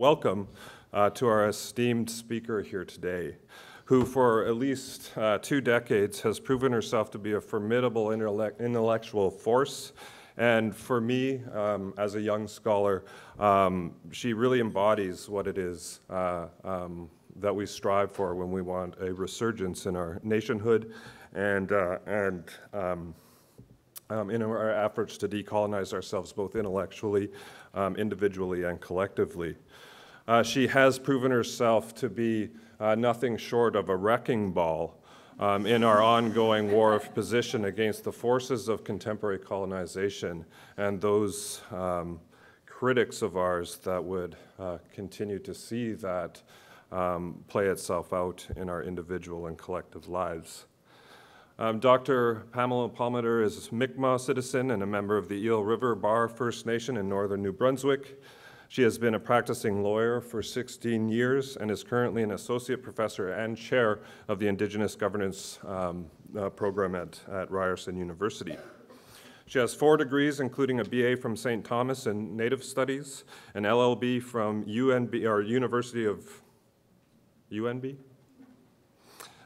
welcome to our esteemed speaker here today, who for at least 2 decades has proven herself to be a formidable intellectual force. And for me, as a young scholar, she really embodies what it is that we strive for when we want a resurgence in our nationhood and in our efforts to decolonize ourselves both intellectually, individually, and collectively. She has proven herself to be nothing short of a wrecking ball in our ongoing war of position against the forces of contemporary colonization and those critics of ours that would continue to see that play itself out in our individual and collective lives. Dr. Pam Palmater is a Mi'kmaq citizen and a member of the Eel River Bar First Nation in northern New Brunswick. She has been a practicing lawyer for 16 years and is currently an associate professor and chair of the Indigenous governance program at Ryerson University. She has 4 degrees, including a BA from St. Thomas in Native Studies, an LLB from UNB, or University of UNB,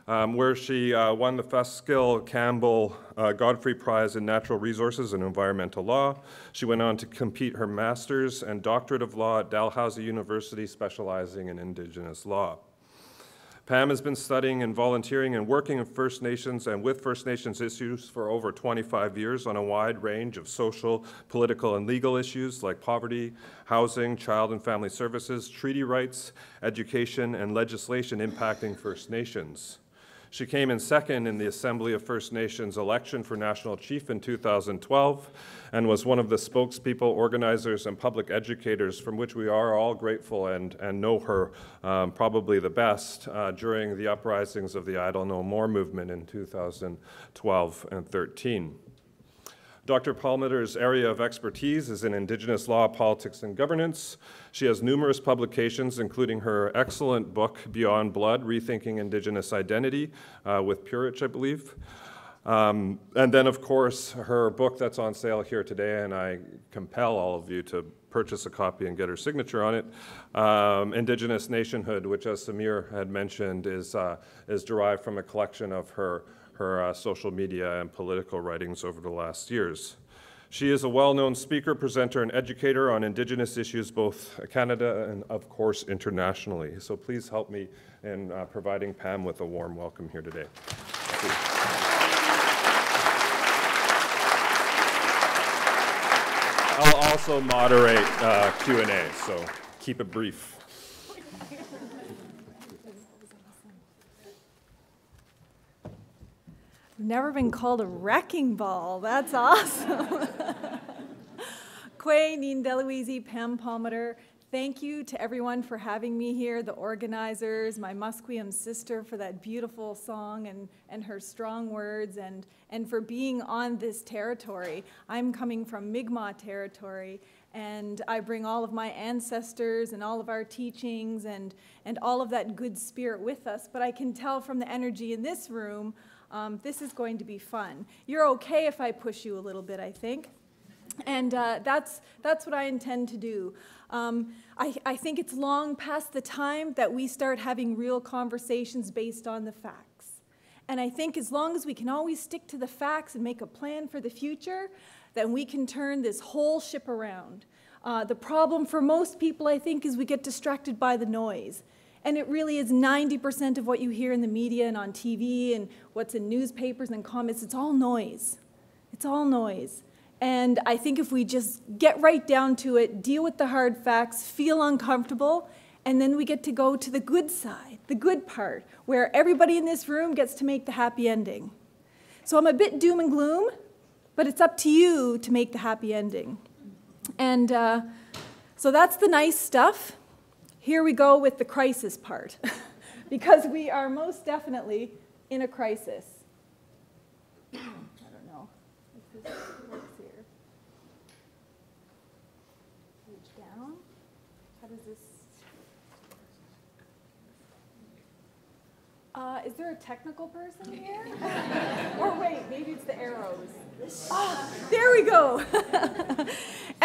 where she won the Feskill Campbell Godfrey Prize in Natural Resources and Environmental Law. She went on to complete her master's and doctorate of law at Dalhousie University, specializing in Indigenous law. Pam has been studying and volunteering and working in First Nations and with First Nations issues for over 25 years on a wide range of social, political, and legal issues like poverty, housing, child and family services, treaty rights, education, and legislation impacting First Nations. She came in second in the Assembly of First Nations election for National Chief in 2012 and was one of the spokespeople, organizers, and public educators from which we are all grateful and know her probably the best during the uprisings of the Idle No More movement in 2012 and 13. Dr. Palmater's area of expertise is in Indigenous law, politics, and governance. She has numerous publications, including her excellent book, Beyond Blood, Rethinking Indigenous Identity, with Purich, I believe. And then, of course, her book that's on sale here today, and I compel all of you to purchase a copy and get her signature on it, Indigenous Nationhood, which, as Samir had mentioned, is derived from a collection of her social media and political writings over the last years. She is a well-known speaker, presenter, and educator on Indigenous issues, both Canada and, of course, internationally. So please help me in providing Pam with a warm welcome here today. I'll also moderate Q&A, so keep it brief. Never been called a wrecking ball. That's awesome. Kwe Nin Deluizi, Pam Palmater. Thank you to everyone for having me here, the organizers, my Musqueam sister for that beautiful song and her strong words, and for being on this territory. I'm coming from Mi'kmaq territory, and I bring all of my ancestors and all of our teachings and all of that good spirit with us, but I can tell from the energy in this room, this is going to be fun. You're okay if I push you a little bit, I think. And that's what I intend to do. I think it's long past the time that we start having real conversations based on the facts. And I think as long as we can always stick to the facts and make a plan for the future, then we can turn this whole ship around. The problem for most people, I think, is we get distracted by the noise. And it really is 90% of what you hear in the media and on TV and what's in newspapers and comments. It's all noise. It's all noise. And I think if we just get right down to it, deal with the hard facts, feel uncomfortable, and then we get to go to the good side, the good part, where everybody in this room gets to make the happy ending. So I'm a bit doom and gloom, but it's up to you to make the happy ending. And so that's the nice stuff. Here we go with the crisis part, because we are most definitely in a crisis. I don't know if this works here. Page down. How does this? Is there a technical person here? Or wait, maybe it's the arrows. Ah, there we go.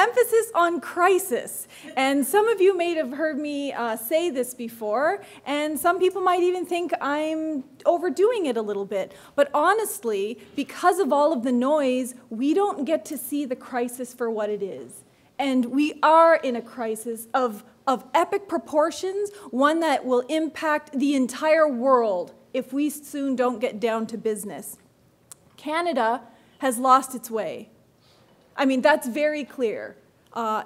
emphasis on crisis. And some of you may have heard me say this before, and some people might even think I'm overdoing it a little bit. But honestly, because of all of the noise, we don't get to see the crisis for what it is. And we are in a crisis of epic proportions, one that will impact the entire world if we soon don't get down to business. Canada has lost its way. I mean, that's very clear.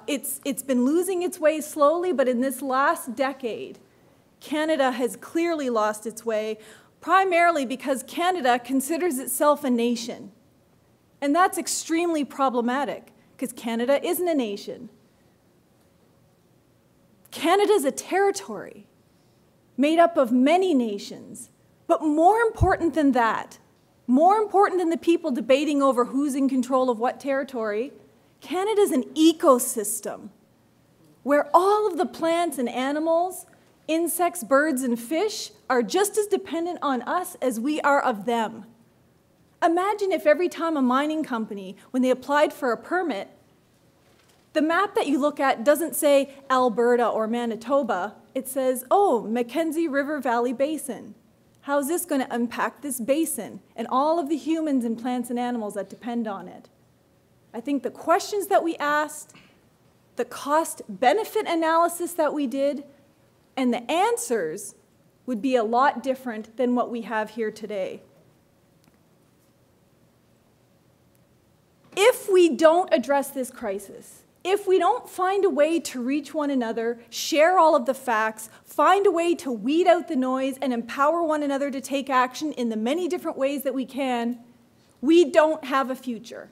It's been losing its way slowly, but in this last decade, Canada has clearly lost its way, primarily because Canada considers itself a nation. And that's extremely problematic, because Canada isn't a nation. Canada's a territory made up of many nations. But more important than that, more important than the people debating over who's in control of what territory, Canada's an ecosystem where all of the plants and animals, insects, birds, and fish are just as dependent on us as we are of them. Imagine if every time a mining company, when they applied for a permit, the map that you look at doesn't say Alberta or Manitoba, it says, oh, Mackenzie River Valley Basin. How's this going to impact this basin and all of the humans and plants and animals that depend on it? I think the questions that we asked, the cost-benefit analysis that we did, and the answers would be a lot different than what we have here today. If we don't address this crisis, if we don't find a way to reach one another, share all of the facts, find a way to weed out the noise, and empower one another to take action in the many different ways that we can, we don't have a future.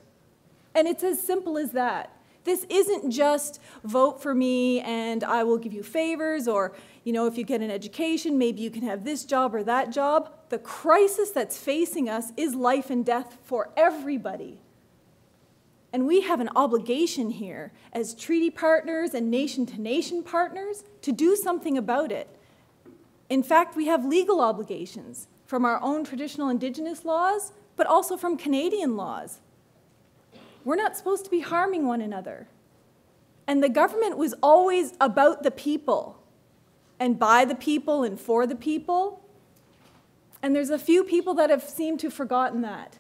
And it's as simple as that. This isn't just vote for me and I will give you favors, or, you know, if you get an education, maybe you can have this job or that job. The crisis that's facing us is life and death for everybody. And we have an obligation here as treaty partners and nation-to-nation partners to do something about it. In fact, we have legal obligations from our own traditional Indigenous laws, but also from Canadian laws. We're not supposed to be harming one another. And the government was always about the people, and by the people and for the people. And there's a few people that have seemed to have forgotten that.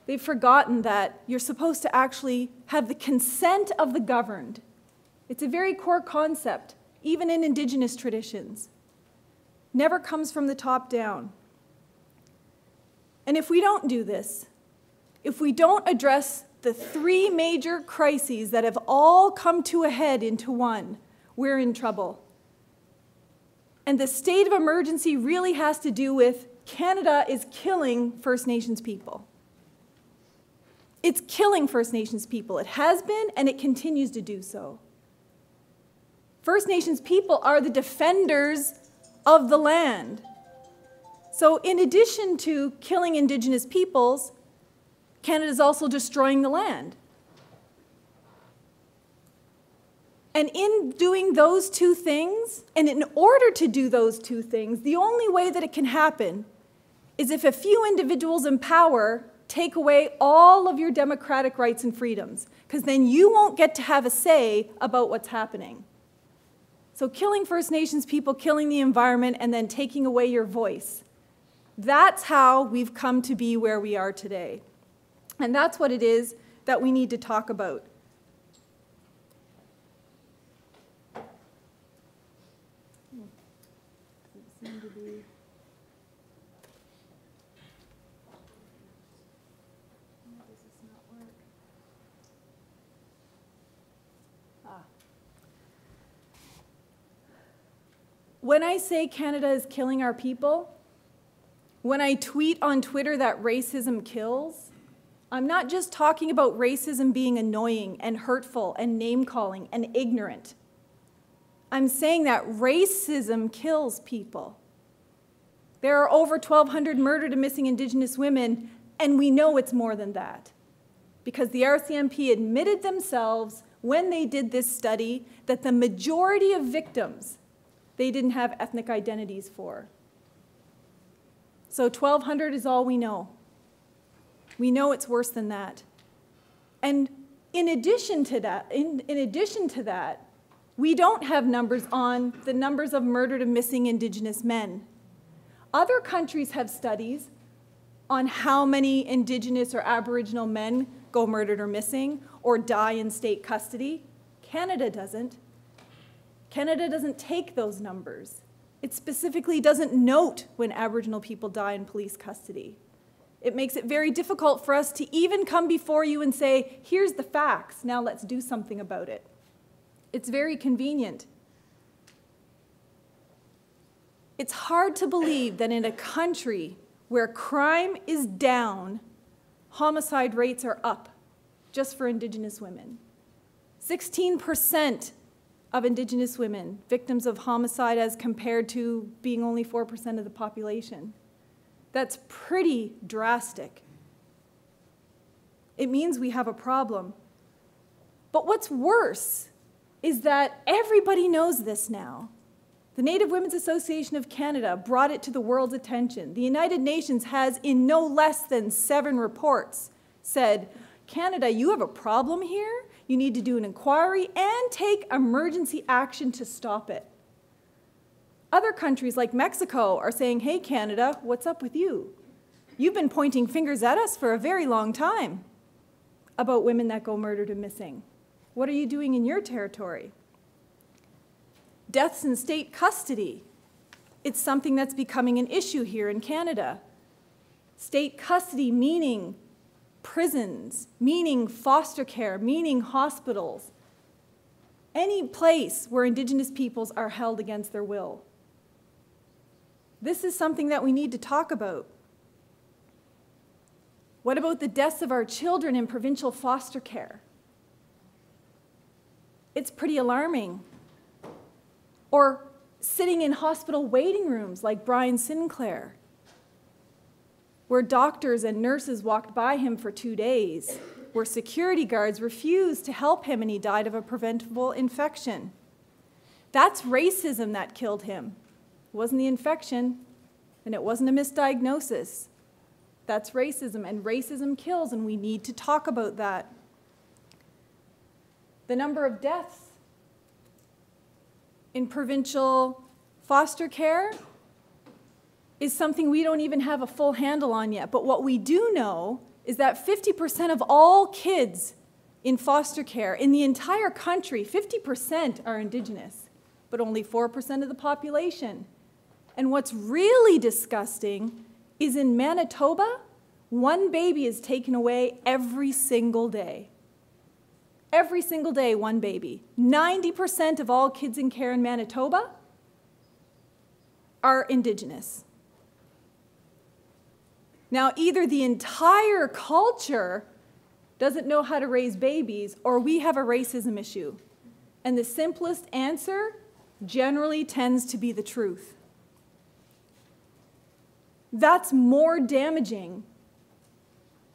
They've forgotten that you're supposed to actually have the consent of the governed. It's a very core concept, even in Indigenous traditions. Never comes from the top down. And if we don't do this, if we don't address the three major crises that have all come to a head into one, we're in trouble. And the state of emergency really has to do with Canada is killing First Nations people. It's killing First Nations people. It has been, and it continues to do so. First Nations people are the defenders of the land. So in addition to killing Indigenous peoples, Canada's also destroying the land. And in doing those two things, and in order to do those two things, the only way that it can happen is if a few individuals in power take away all of your democratic rights and freedoms, because then you won't get to have a say about what's happening. So killing First Nations people, killing the environment, and then taking away your voice. That's how we've come to be where we are today. And that's what it is that we need to talk about. When I say Canada is killing our people, when I tweet on Twitter that racism kills, I'm not just talking about racism being annoying and hurtful and name-calling and ignorant. I'm saying that racism kills people. There are over 1,200 murdered and missing Indigenous women, and we know it's more than that. Because the RCMP admitted themselves when they did this study that the majority of victims they didn't have ethnic identities for. So 1,200 is all we know. We know it's worse than that. And In addition to that, we don't have numbers on the numbers of murdered and missing Indigenous men. Other countries have studies on how many Indigenous or Aboriginal men go murdered or missing or die in state custody. Canada doesn't. Canada doesn't take those numbers. It specifically doesn't note when Aboriginal people die in police custody. It makes it very difficult for us to even come before you and say, here's the facts, now let's do something about it. It's very convenient. It's hard to believe that in a country where crime is down, homicide rates are up, just for Indigenous women. 16% of Indigenous women victims of homicide as compared to being only 4% of the population. That's pretty drastic. It means we have a problem. But what's worse is that everybody knows this now. The Native Women's Association of Canada brought it to the world's attention. The United Nations has, in no less than 7 reports, said, Canada, you have a problem here. You need to do an inquiry and take emergency action to stop it. Other countries like Mexico are saying, hey, Canada, what's up with you? You've been pointing fingers at us for a very long time about women that go murdered and missing. What are you doing in your territory? Deaths in state custody. It's something that's becoming an issue here in Canada. State custody meaning prisons, meaning foster care, meaning hospitals. Any place where Indigenous peoples are held against their will. This is something that we need to talk about. What about the deaths of our children in provincial foster care? It's pretty alarming. Or sitting in hospital waiting rooms like Brian Sinclair, where doctors and nurses walked by him for 2 days, where security guards refused to help him and he died of a preventable infection. That's racism that killed him. It wasn't the infection, and it wasn't a misdiagnosis. That's racism, and racism kills, and we need to talk about that. The number of deaths in provincial foster care is something we don't even have a full handle on yet. But what we do know is that 50% of all kids in foster care in the entire country, 50% are Indigenous, but only 4% of the population. And what's really disgusting is in Manitoba, 1 baby is taken away every single day. Every single day, 1 baby. 90% of all kids in care in Manitoba are Indigenous. Now, either the entire culture doesn't know how to raise babies, or we have a racism issue. And the simplest answer generally tends to be the truth. That's more damaging,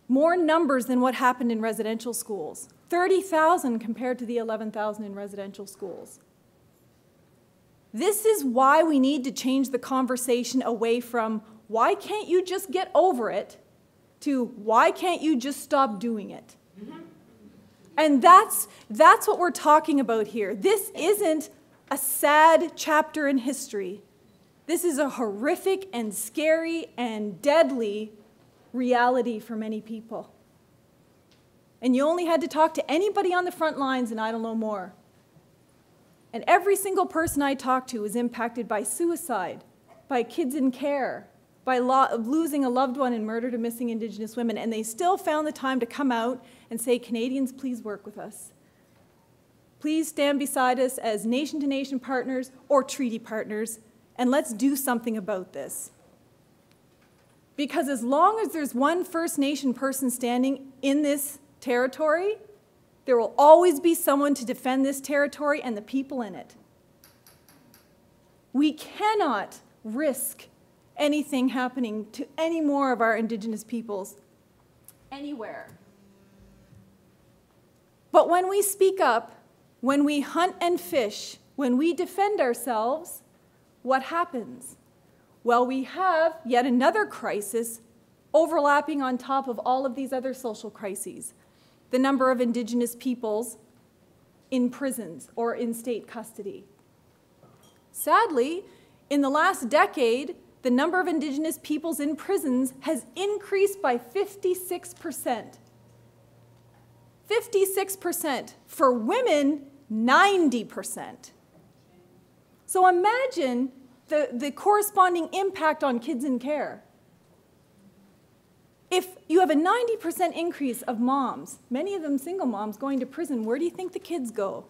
more numbers than what happened in residential schools. 30,000 compared to the 11,000 in residential schools. This is why we need to change the conversation away from, why can't you just get over it, to why can't you just stop doing it? And that's what we're talking about here. This isn't a sad chapter in history. This is a horrific and scary and deadly reality for many people. And you only had to talk to anybody on the front lines, and I don't know more. And every single person I talked to was impacted by suicide, by kids in care, by losing a loved one and murdered or missing Indigenous women, and they still found the time to come out and say, Canadians, please work with us. Please stand beside us as nation-to-nation partners or treaty partners, and let's do something about this. Because as long as there's one First Nation person standing in this territory, there will always be someone to defend this territory and the people in it. We cannot risk anything happening to any more of our Indigenous peoples anywhere. But when we speak up, when we hunt and fish, when we defend ourselves, what happens? Well, we have yet another crisis overlapping on top of all of these other social crises. the number of Indigenous peoples in prisons or in state custody. Sadly, in the last decade, the number of Indigenous peoples in prisons has increased by 56%. 56%. For women, 90%. So imagine the corresponding impact on kids in care. If you have a 90% increase of moms, many of them single moms, going to prison, where do you think the kids go?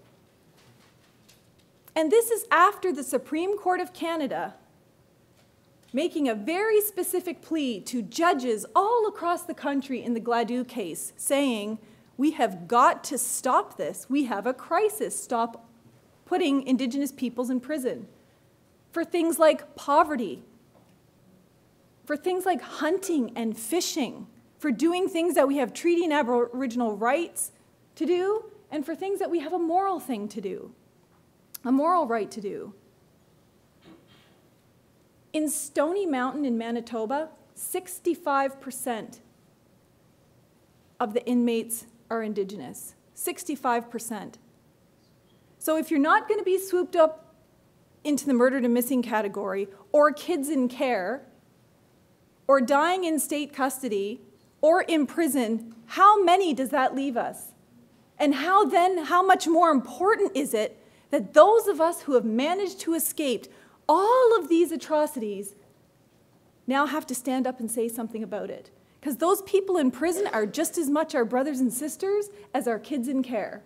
And this is after the Supreme Court of Canada making a very specific plea to judges all across the country in the Gladue case, saying, we have got to stop this. We have a crisis. Stop putting Indigenous peoples in prison for things like poverty, for things like hunting and fishing, for doing things that we have treaty and Aboriginal rights to do, and for things that we have a moral thing to do, a moral right to do. In Stony Mountain in Manitoba, 65% of the inmates are Indigenous. 65%. So if you're not going to be swooped up into the murdered and missing category, or kids in care, or dying in state custody, or in prison, how many does that leave us? And how much more important is it that those of us who have managed to escape all of these atrocities now have to stand up and say something about it? Because those people in prison are just as much our brothers and sisters as our kids in care.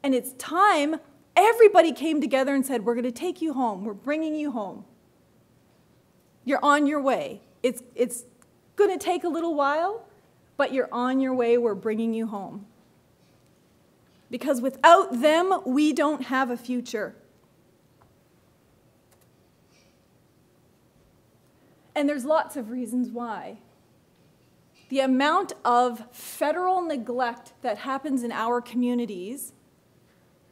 And it's time everybody came together and said, we're going to take you home. We're bringing you home. You're on your way. It's going to take a little while, but you're on your way. We're bringing you home. Because without them, we don't have a future. And there's lots of reasons why. The amount of federal neglect that happens in our communities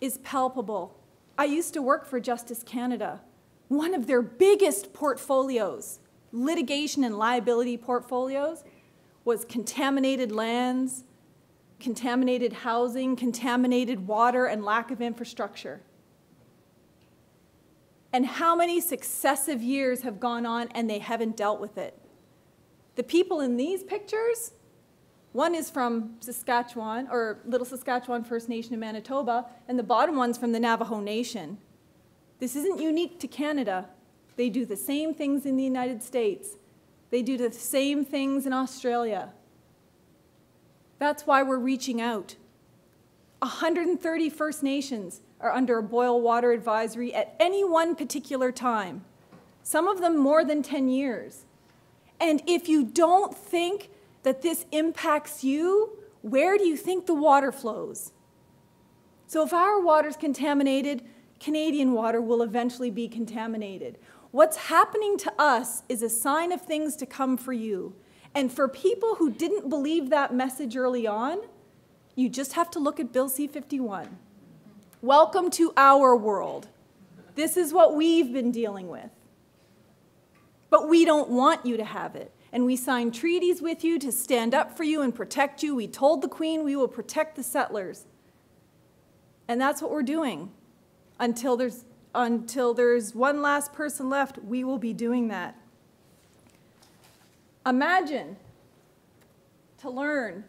is palpable. I used to work for Justice Canada. One of their biggest portfolios, litigation and liability portfolios, was contaminated lands, contaminated housing, contaminated water, and lack of infrastructure. And how many successive years have gone on and they haven't dealt with it? The people in these pictures, one is from Saskatchewan, or Little Saskatchewan First Nation in Manitoba, and the bottom one's from the Navajo Nation. This isn't unique to Canada. They do the same things in the United States. They do the same things in Australia. That's why we're reaching out. 130 First Nations are under a boil water advisory at any one particular time, some of them more than 10 years. And if you don't think that this impacts you, where do you think the water flows? So if our water's contaminated, Canadian water will eventually be contaminated. What's happening to us is a sign of things to come for you. And for people who didn't believe that message early on, you just have to look at Bill C-51. Welcome to our world. This is what we've been dealing with. But we don't want you to have it. And we signed treaties with you to stand up for you and protect you. We told the Queen we will protect the settlers. And that's what we're doing. Until there's one last person left, we will be doing that. Imagine to learn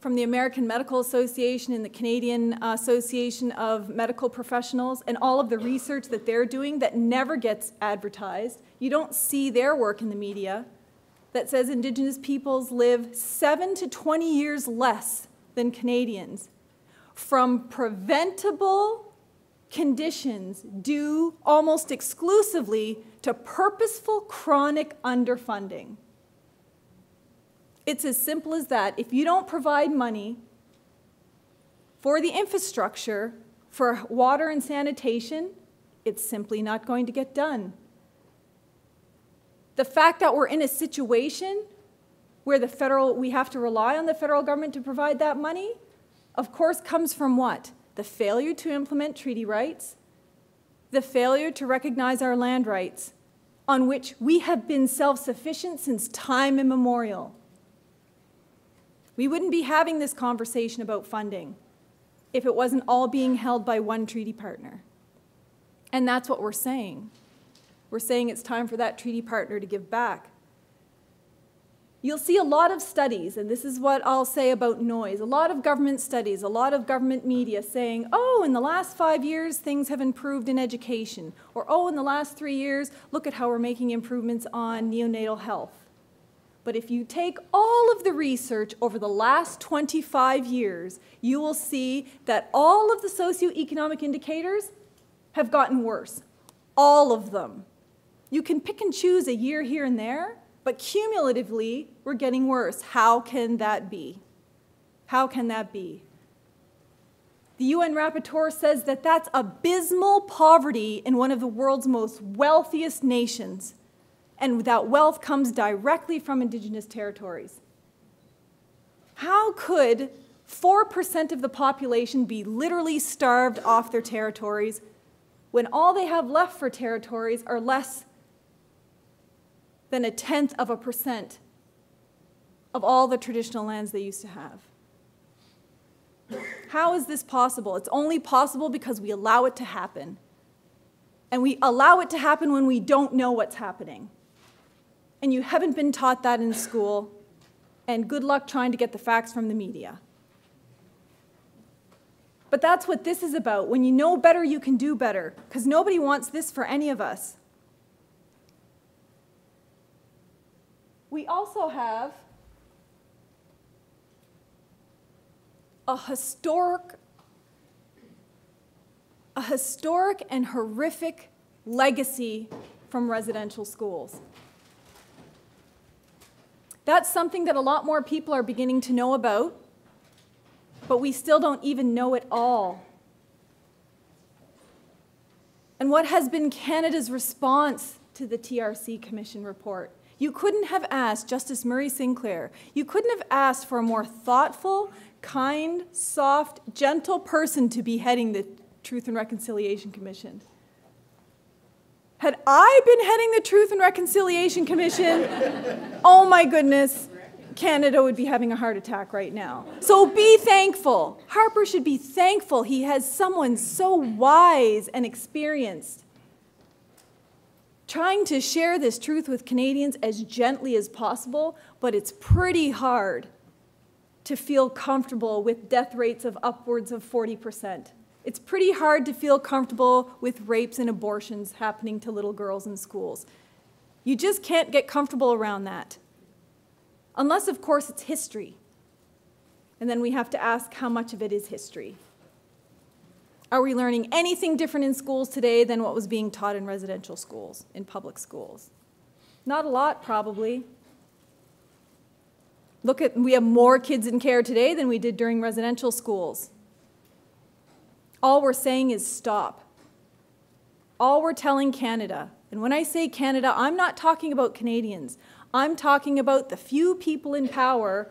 from the American Medical Association and the Canadian Association of Medical Professionals and all of the research that they're doing that never gets advertised. You don't see their work in the media that says Indigenous peoples live 7 to 20 years less than Canadians from preventable conditions due almost exclusively to purposeful chronic underfunding. It's as simple as that. If you don't provide money for the infrastructure, for water and sanitation, it's simply not going to get done. The fact that we're in a situation where we have to rely on the federal government to provide that money, of course, comes from what? The failure to implement treaty rights, the failure to recognize our land rights, on which we have been self-sufficient since time immemorial. We wouldn't be having this conversation about funding if it wasn't all being held by one treaty partner. And that's what we're saying. We're saying it's time for that treaty partner to give back. You'll see a lot of studies, and this is what I'll say about noise, a lot of government studies, a lot of government media saying, oh, in the last 5 years, things have improved in education. Or, oh, in the last 3 years, look at how we're making improvements on neonatal health. But if you take all of the research over the last 25 years, you will see that all of the socioeconomic indicators have gotten worse. All of them. You can pick and choose a year here and there, but cumulatively, we're getting worse. How can that be? How can that be? The UN Rapporteur says that that's abysmal poverty in one of the world's most wealthiest nations. And that wealth comes directly from Indigenous territories. How could 4% of the population be literally starved off their territories when all they have left for territories are less than 0.1% of all the traditional lands they used to have? How is this possible? It's only possible because we allow it to happen. And we allow it to happen when we don't know what's happening. And you haven't been taught that in school, and good luck trying to get the facts from the media. But that's what this is about. When you know better, you can do better, because nobody wants this for any of us. We also have a historic and horrific legacy from residential schools. That's something that a lot more people are beginning to know about, but we still don't even know it all. And what has been Canada's response to the TRC Commission report? You couldn't have asked Justice Murray Sinclair, you couldn't have asked for a more thoughtful, kind, soft, gentle person to be heading the Truth and Reconciliation Commission. Had I been heading the Truth and Reconciliation Commission, oh my goodness, Canada would be having a heart attack right now. So be thankful. Harper should be thankful he has someone so wise and experienced trying to share this truth with Canadians as gently as possible, but it's pretty hard to feel comfortable with death rates of upwards of 40%. It's pretty hard to feel comfortable with rapes and abortions happening to little girls in schools. You just can't get comfortable around that. Unless, of course, it's history. And then we have to ask how much of it is history. Are we learning anything different in schools today than what was being taught in residential schools, in public schools? Not a lot, probably. Look at, we have more kids in care today than we did during residential schools. All we're saying is stop. All we're telling Canada, and when I say Canada, I'm not talking about Canadians. I'm talking about the few people in power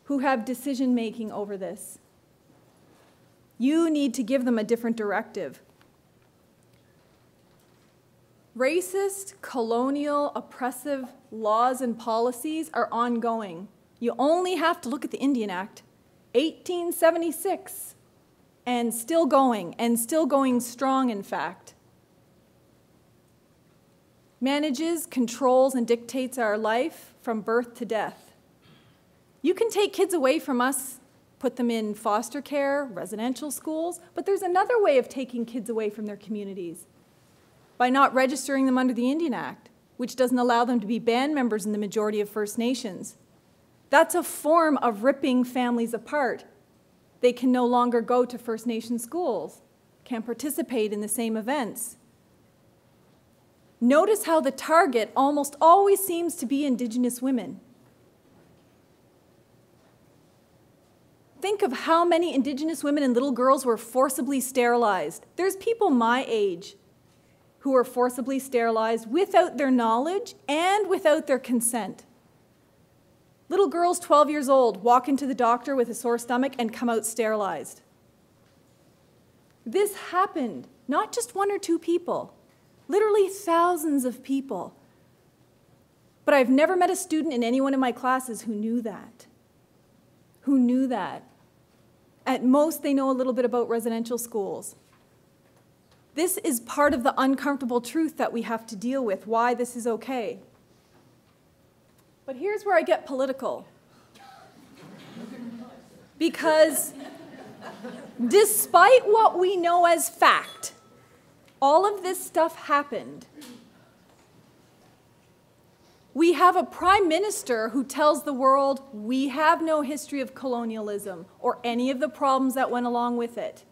who have decision-making over this. You need to give them a different directive. Racist, colonial, oppressive laws and policies are ongoing. You only have to look at the Indian Act, 1876. And still going strong, in fact. Manages, controls, and dictates our life from birth to death. You can take kids away from us, put them in foster care, residential schools, but there's another way of taking kids away from their communities, by not registering them under the Indian Act, which doesn't allow them to be band members in the majority of First Nations. That's a form of ripping families apart. They can no longer go to First Nation schools, can't participate in the same events. Notice how the target almost always seems to be Indigenous women. Think of how many Indigenous women and little girls were forcibly sterilized. There's people my age who were forcibly sterilized without their knowledge and without their consent. Little girls 12 years old walk into the doctor with a sore stomach and come out sterilized. This happened, not just 1 or 2 people, literally thousands of people. But I've never met a student in any one of my classes who knew that. who knew that. At most, they know a little bit about residential schools. This is part of the uncomfortable truth that we have to deal with, why this is okay. But here's where I get political. Because despite what we know as fact, all of this stuff happened. We have a prime minister who tells the world we have no history of colonialism or any of the problems that went along with it.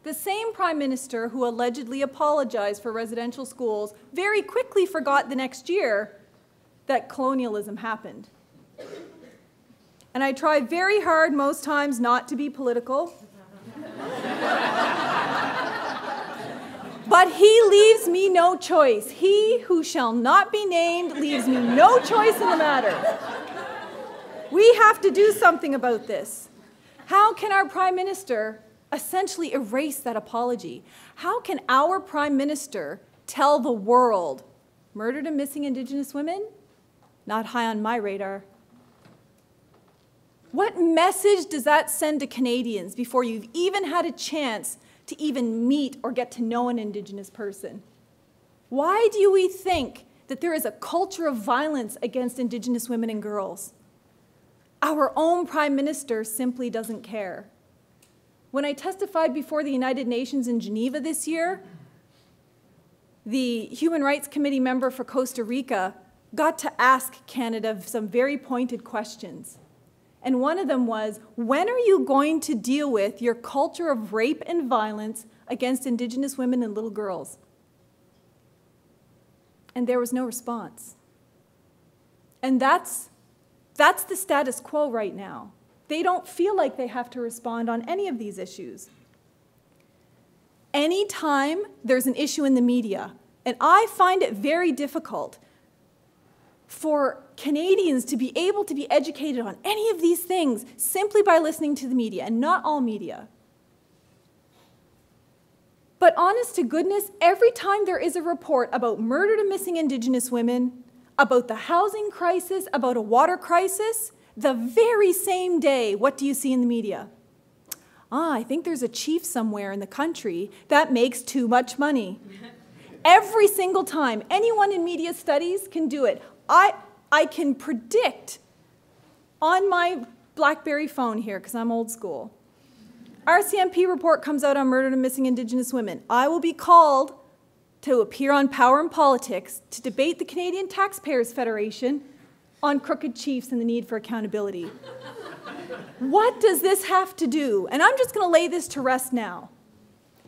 The same prime minister who allegedly apologized for residential schools very quickly forgot the next year that colonialism happened. And I try very hard most times not to be political. But he leaves me no choice. He who shall not be named leaves me no choice in the matter. We have to do something about this. How can our prime minister essentially erase that apology? How can our prime minister tell the world, murdered and missing Indigenous women? Not high on my radar. What message does that send to Canadians before you've even had a chance to even meet or get to know an Indigenous person? Why do we think that there is a culture of violence against Indigenous women and girls? Our own Prime Minister simply doesn't care. When I testified before the United Nations in Geneva this year, the Human Rights Committee member for Costa Rica got to ask Canada some very pointed questions. And one of them was, when are you going to deal with your culture of rape and violence against Indigenous women and little girls? And there was no response. And that's the status quo right now. They don't feel like they have to respond on any of these issues. Anytime there's an issue in the media, and I find it very difficult for Canadians to be able to be educated on any of these things simply by listening to the media, and not all media. But honest to goodness, every time there is a report about murdered and missing Indigenous women, about the housing crisis, about a water crisis, the very same day, what do you see in the media? I think there's a chief somewhere in the country that makes too much money. Every single time, anyone in media studies can do it. I can predict on my BlackBerry phone here, because I'm old school. RCMP report comes out on murdered and missing Indigenous women. I will be called to appear on Power and Politics to debate the Canadian Taxpayers Federation on crooked chiefs and the need for accountability. What does this have to do? And I'm just going to lay this to rest now.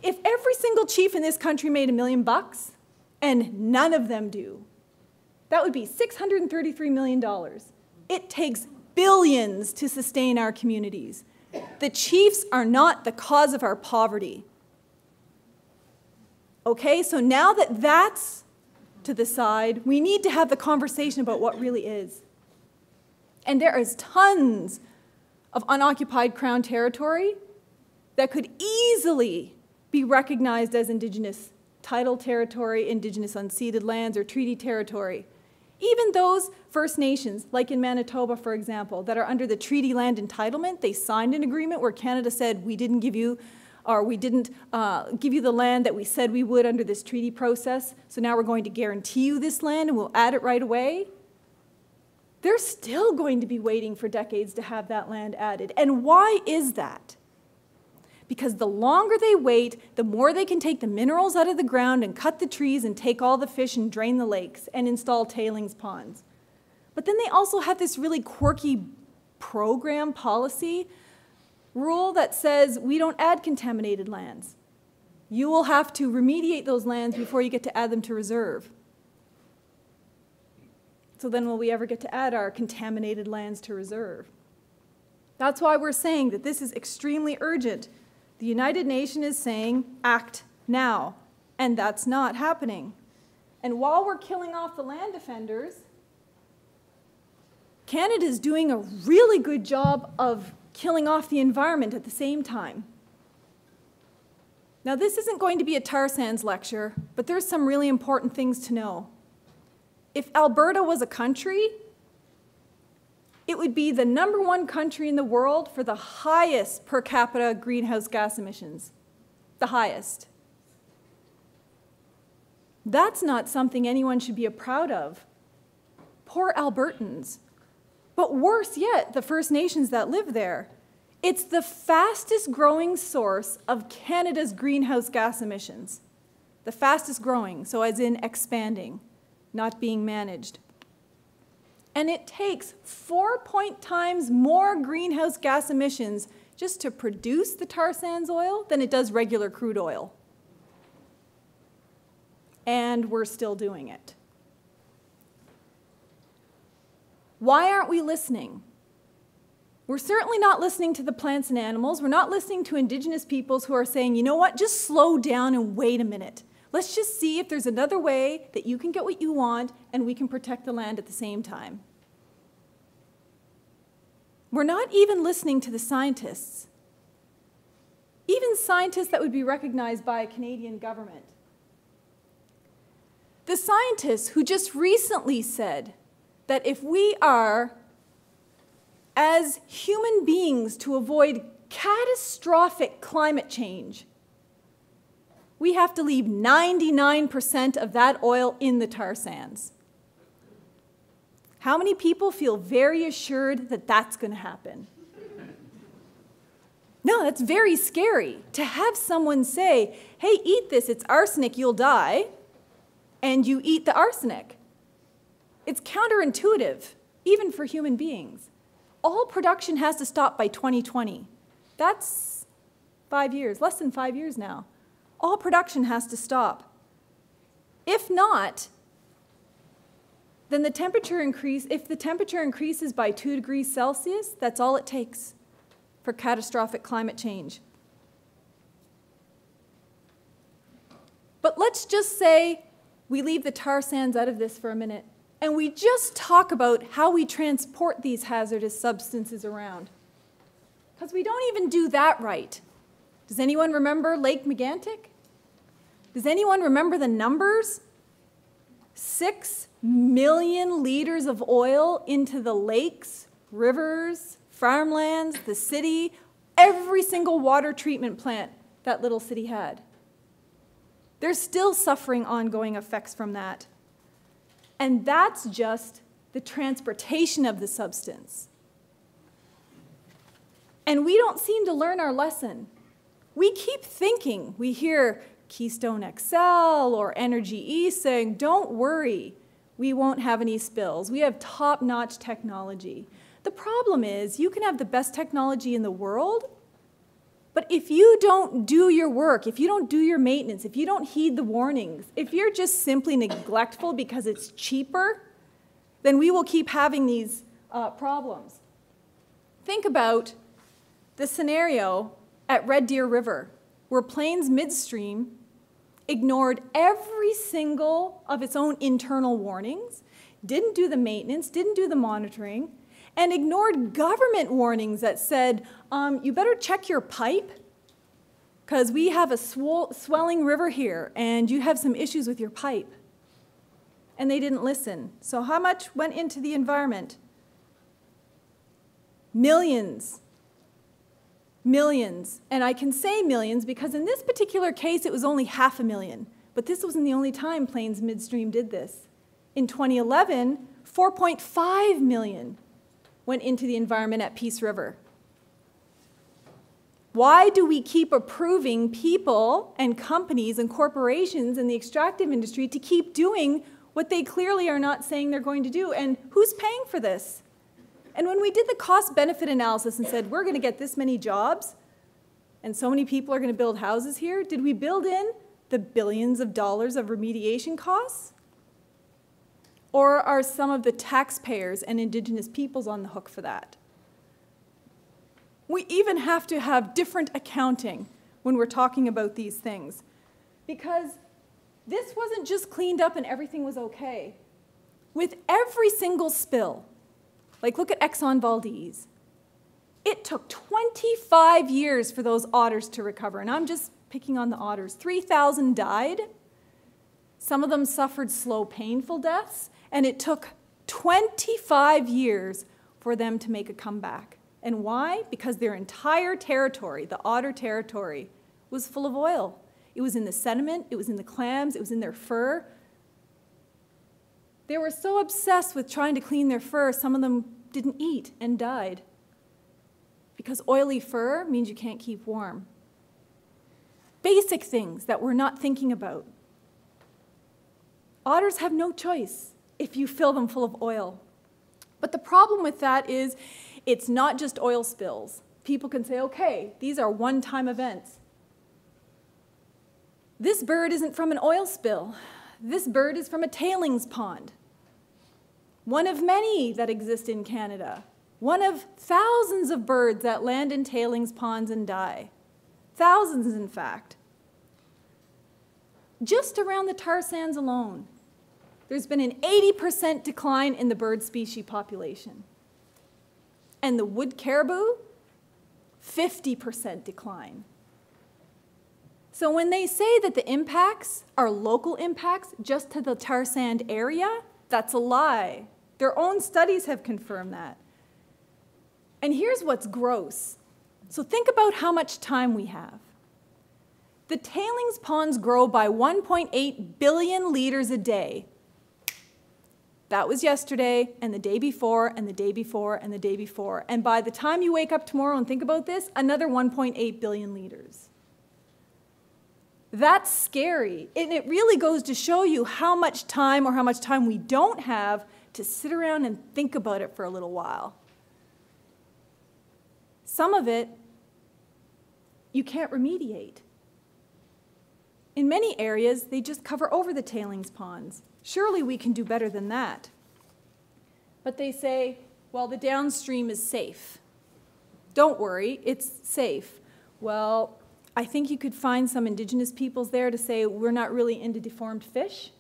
If every single chief in this country made $1 million, and none of them do, that would be $633 million. It takes billions to sustain our communities. The chiefs are not the cause of our poverty. Okay, so now that that's to the side, we need to have the conversation about what really is. And there is tons of unoccupied Crown territory that could easily be recognized as Indigenous title territory, Indigenous unceded lands, or treaty territory. Even those First Nations, like in Manitoba, for example, that are under the treaty land entitlement, they signed an agreement where Canada said, we didn't give you the land that we said we would under this treaty process, so now we're going to guarantee you this land and we'll add it right away. They're still going to be waiting for decades to have that land added. And why is that? Because the longer they wait, the more they can take the minerals out of the ground and cut the trees and take all the fish and drain the lakes and install tailings ponds. But then they also have this really quirky program policy rule that says we don't add contaminated lands. You will have to remediate those lands before you get to add them to reserve. So then will we ever get to add our contaminated lands to reserve? That's why we're saying that this is extremely urgent. The United Nations is saying, act now, and that's not happening. And while we're killing off the land defenders, Canada's doing a really good job of killing off the environment at the same time. Now, this isn't going to be a tar sands lecture, but there's some really important things to know. If Alberta was a country, it would be the #1 country in the world for the highest per capita greenhouse gas emissions. The highest. That's not something anyone should be proud of. Poor Albertans. But worse yet, the First Nations that live there. It's the fastest growing source of Canada's greenhouse gas emissions. The fastest growing, so as in expanding, not being managed. And it takes 4 times more greenhouse gas emissions just to produce the tar sands oil than it does regular crude oil. And we're still doing it. Why aren't we listening? We're certainly not listening to the plants and animals. We're not listening to Indigenous peoples who are saying, you know what, just slow down and wait a minute. Let's just see if there's another way that you can get what you want and we can protect the land at the same time. We're not even listening to the scientists. Even scientists that would be recognized by a Canadian government. The scientists who just recently said that if we are, as human beings, to avoid catastrophic climate change, we have to leave 99% of that oil in the tar sands. How many people feel very assured that that's going to happen? No, that's very scary to have someone say, hey, eat this, it's arsenic, you'll die, and you eat the arsenic. It's counterintuitive, even for human beings. All production has to stop by 2020. That's 5 years, less than 5 years now. All production has to stop. If not, then the temperature increase, if the temperature increases by 2 degrees Celsius, that's all it takes for catastrophic climate change. But let's just say we leave the tar sands out of this for a minute, and we just talk about how we transport these hazardous substances around. Because we don't even do that right. Does anyone remember Lake Megantic? Does anyone remember the numbers? 6 million liters of oil into the lakes, rivers, farmlands, the city, every single water treatment plant that little city had. They're still suffering ongoing effects from that. And that's just the transportation of the substance. And we don't seem to learn our lesson. We keep thinking, we hear Keystone XL or Energy East saying, don't worry, we won't have any spills. We have top-notch technology. The problem is, you can have the best technology in the world, but if you don't do your work, if you don't do your maintenance, if you don't heed the warnings, if you're just simply neglectful because it's cheaper, then we will keep having these problems. Think about the scenario at Red Deer River, where Plains Midstream ignored every single of its own internal warnings, didn't do the maintenance, didn't do the monitoring, and ignored government warnings that said, you better check your pipe, because we have a swelling river here, and you have some issues with your pipe. And they didn't listen. So how much went into the environment? Millions. Millions. And I can say millions because in this particular case, it was only 500,000. But this wasn't the only time Plains Midstream did this. In 2011, 4.5 million went into the environment at Peace River. Why do we keep approving people and companies and corporations in the extractive industry to keep doing what they clearly are not saying they're going to do? And who's paying for this? And when we did the cost-benefit analysis and said, we're going to get this many jobs, and so many people are going to build houses here, did we build in the billions of dollars of remediation costs? Or are some of the taxpayers and Indigenous peoples on the hook for that? We even have to have different accounting when we're talking about these things, because this wasn't just cleaned up and everything was okay. With every single spill, like look at Exxon Valdez, it took 25 years for those otters to recover, and I'm just picking on the otters. 3,000 died. Some of them suffered slow, painful deaths, and it took 25 years for them to make a comeback. And why? Because their entire territory, the otter territory, was full of oil. It was in the sediment, it was in the clams, it was in their fur. They were so obsessed with trying to clean their fur, some of them didn't eat and died. Because oily fur means you can't keep warm. Basic things that we're not thinking about. Otters have no choice if you fill them full of oil. But the problem with that is it's not just oil spills. People can say, okay, these are one-time events. This bird isn't from an oil spill. This bird is from a tailings pond. One of many that exist in Canada. One of thousands of birds that land in tailings ponds and die. Thousands, in fact. Just around the tar sands alone, there's been an 80% decline in the bird species population. And the wood caribou, 50% decline. So when they say that the impacts are local impacts just to the tar sand area, that's a lie. Their own studies have confirmed that. And here's what's gross. So think about how much time we have. The tailings ponds grow by 1.8 billion liters a day. That was yesterday, and the day before, and the day before, and the day before. And by the time you wake up tomorrow and think about this, another 1.8 billion liters. That's scary. And it really goes to show you how much time or how much time we don't have to sit around and think about it for a little while. Some of it, you can't remediate. In many areas, they just cover over the tailings ponds. Surely we can do better than that. But they say, well, the downstream is safe. Don't worry, it's safe. Well, I think you could find some Indigenous peoples there to say we're not really into deformed fish.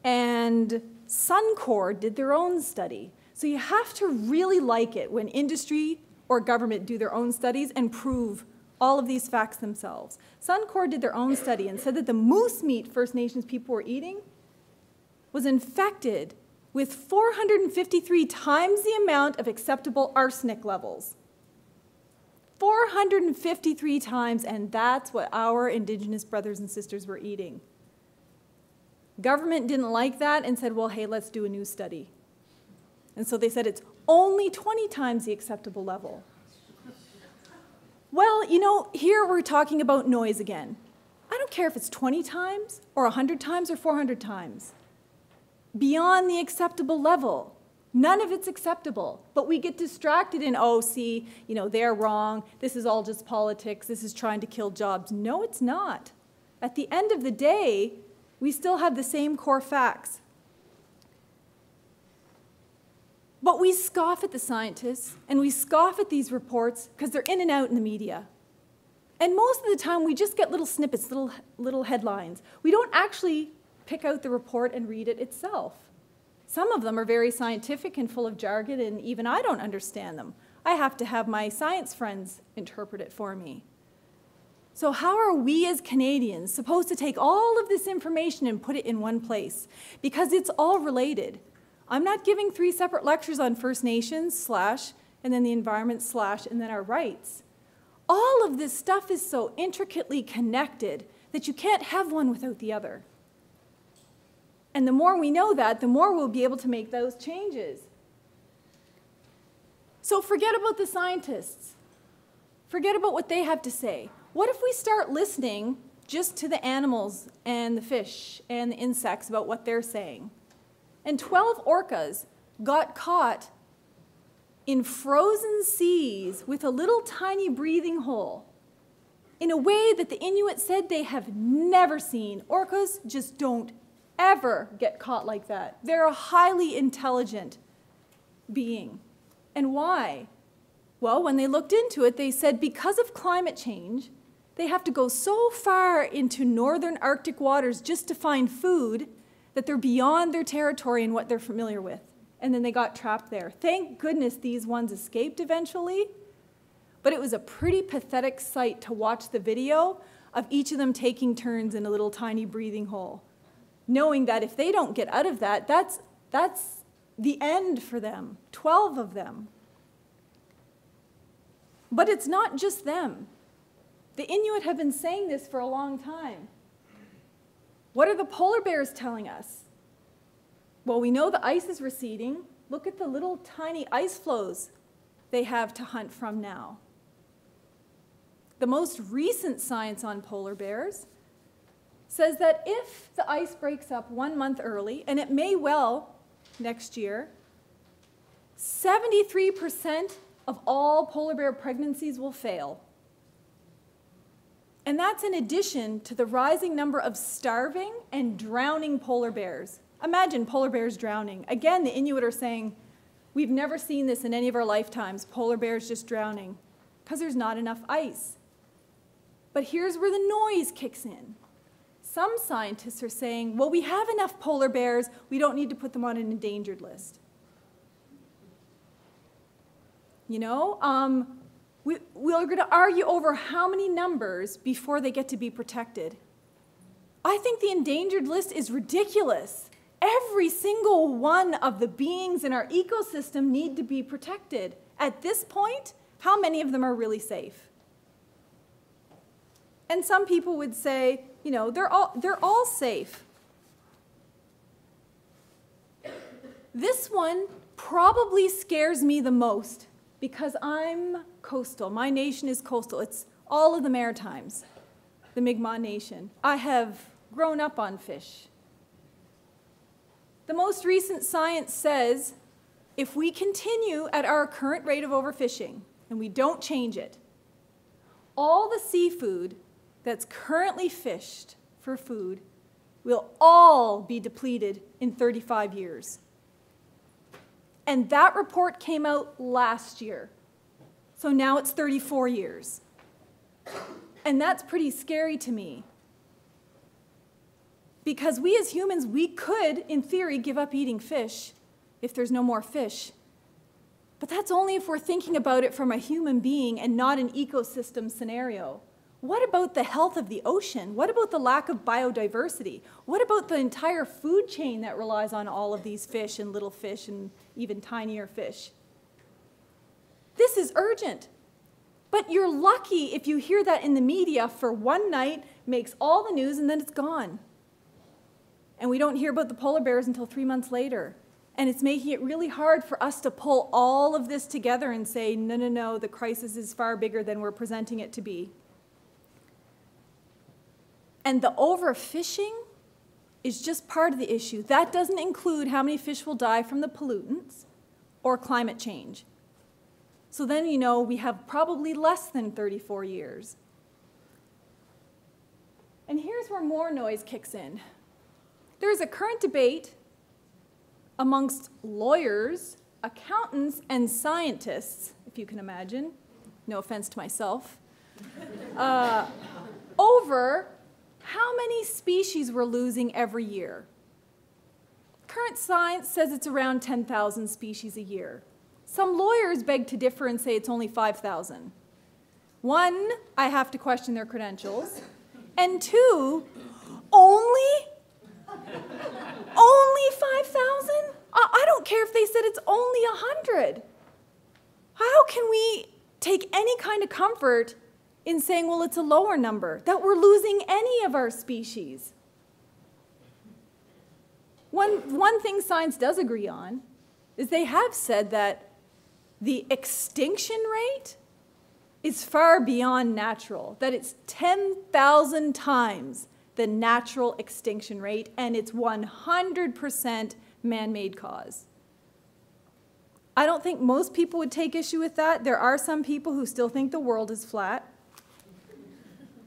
And Suncor did their own study. So you have to really like it when industry or government do their own studies and prove all of these facts themselves. Suncor did their own study and said that the moose meat First Nations people were eating was infected with 453 times the amount of acceptable arsenic levels. 453 times, and that's what our Indigenous brothers and sisters were eating. Government didn't like that and said, well, hey, let's do a new study. And so they said it's only 20 times the acceptable level. Well, you know, here we're talking about noise again. I don't care if it's 20 times or 100 times or 400 times. Beyond the acceptable level. None of it's acceptable. But we get distracted in, oh, see, you know, they're wrong. This is all just politics. This is trying to kill jobs. No, it's not. At the end of the day, we still have the same core facts. But we scoff at the scientists, and we scoff at these reports because they're in and out in the media. And most of the time, we just get little snippets, little headlines. We don't actually pick out the report and read it itself. Some of them are very scientific and full of jargon, and even I don't understand them. I have to have my science friends interpret it for me. So how are we as Canadians supposed to take all of this information and put it in one place? Because it's all related. I'm not giving 3 separate lectures on First Nations / and then the environment / and then our rights. All of this stuff is so intricately connected that you can't have one without the other. And the more we know that, the more we'll be able to make those changes. So forget about the scientists. Forget about what they have to say. What if we start listening just to the animals and the fish and the insects about what they're saying? And 12 orcas got caught in frozen seas with a little tiny breathing hole in a way that the Inuit said they have never seen. Orcas just don't ever get caught like that. They're a highly intelligent being. And why? Well, when they looked into it, they said because of climate change, they have to go so far into northern Arctic waters just to find food that they're beyond their territory and what they're familiar with. And then they got trapped there. Thank goodness these ones escaped eventually, but it was a pretty pathetic sight to watch the video of each of them taking turns in a little tiny breathing hole, knowing that if they don't get out of that, that's the end for them, 12 of them. But it's not just them. The Inuit have been saying this for a long time. What are the polar bears telling us? Well, we know the ice is receding. Look at the little tiny ice floes they have to hunt from now. The most recent science on polar bears says that if the ice breaks up 1 month early, and it may well next year, 73% of all polar bear pregnancies will fail. And that's in addition to the rising number of starving and drowning polar bears. Imagine polar bears drowning. Again, the Inuit are saying, we've never seen this in any of our lifetimes, polar bears just drowning, because there's not enough ice. But here's where the noise kicks in. Some scientists are saying, well, we have enough polar bears, we don't need to put them on an endangered list. You know, we're going to argue over how many numbers before they get to be protected. I think the endangered list is ridiculous. Every single one of the beings in our ecosystem need to be protected. At this point, how many of them are really safe? And some people would say, you know, they're all safe. This one probably scares me the most because I'm coastal. My nation is coastal. It's all of the Maritimes, the Mi'kmaq Nation. I have grown up on fish. The most recent science says if we continue at our current rate of overfishing and we don't change it, all the seafood that's currently fished for food will all be depleted in 35 years. And that report came out last year. So now it's 34 years. And that's pretty scary to me. Because we as humans, we could, in theory, give up eating fish if there's no more fish. But that's only if we're thinking about it from a human being and not an ecosystem scenario. What about the health of the ocean? What about the lack of biodiversity? What about the entire food chain that relies on all of these fish and little fish and even tinier fish? This is urgent. But you're lucky if you hear that in the media for one night, makes all the news, and then it's gone. And we don't hear about the polar bears until 3 months later. And it's making it really hard for us to pull all of this together and say, no, no, no, the crisis is far bigger than we're presenting it to be. And the overfishing is just part of the issue. That doesn't include how many fish will die from the pollutants or climate change. So then, you know, we have probably less than 34 years. And here's where more noise kicks in. There's a current debate amongst lawyers, accountants, and scientists, if you can imagine, no offense to myself, over how many species we're losing every year. Current science says it's around 10,000 species a year. Some lawyers beg to differ and say it's only 5,000. One, I have to question their credentials. And two, only 5,000? I don't care if they said it's only 100. How can we take any kind of comfort in saying, well, it's a lower number, that we're losing any of our species? One thing science does agree on is they have said that the extinction rate is far beyond natural, that it's 10,000 times the natural extinction rate, and it's 100% man-made cause. I don't think most people would take issue with that. There are some people who still think the world is flat.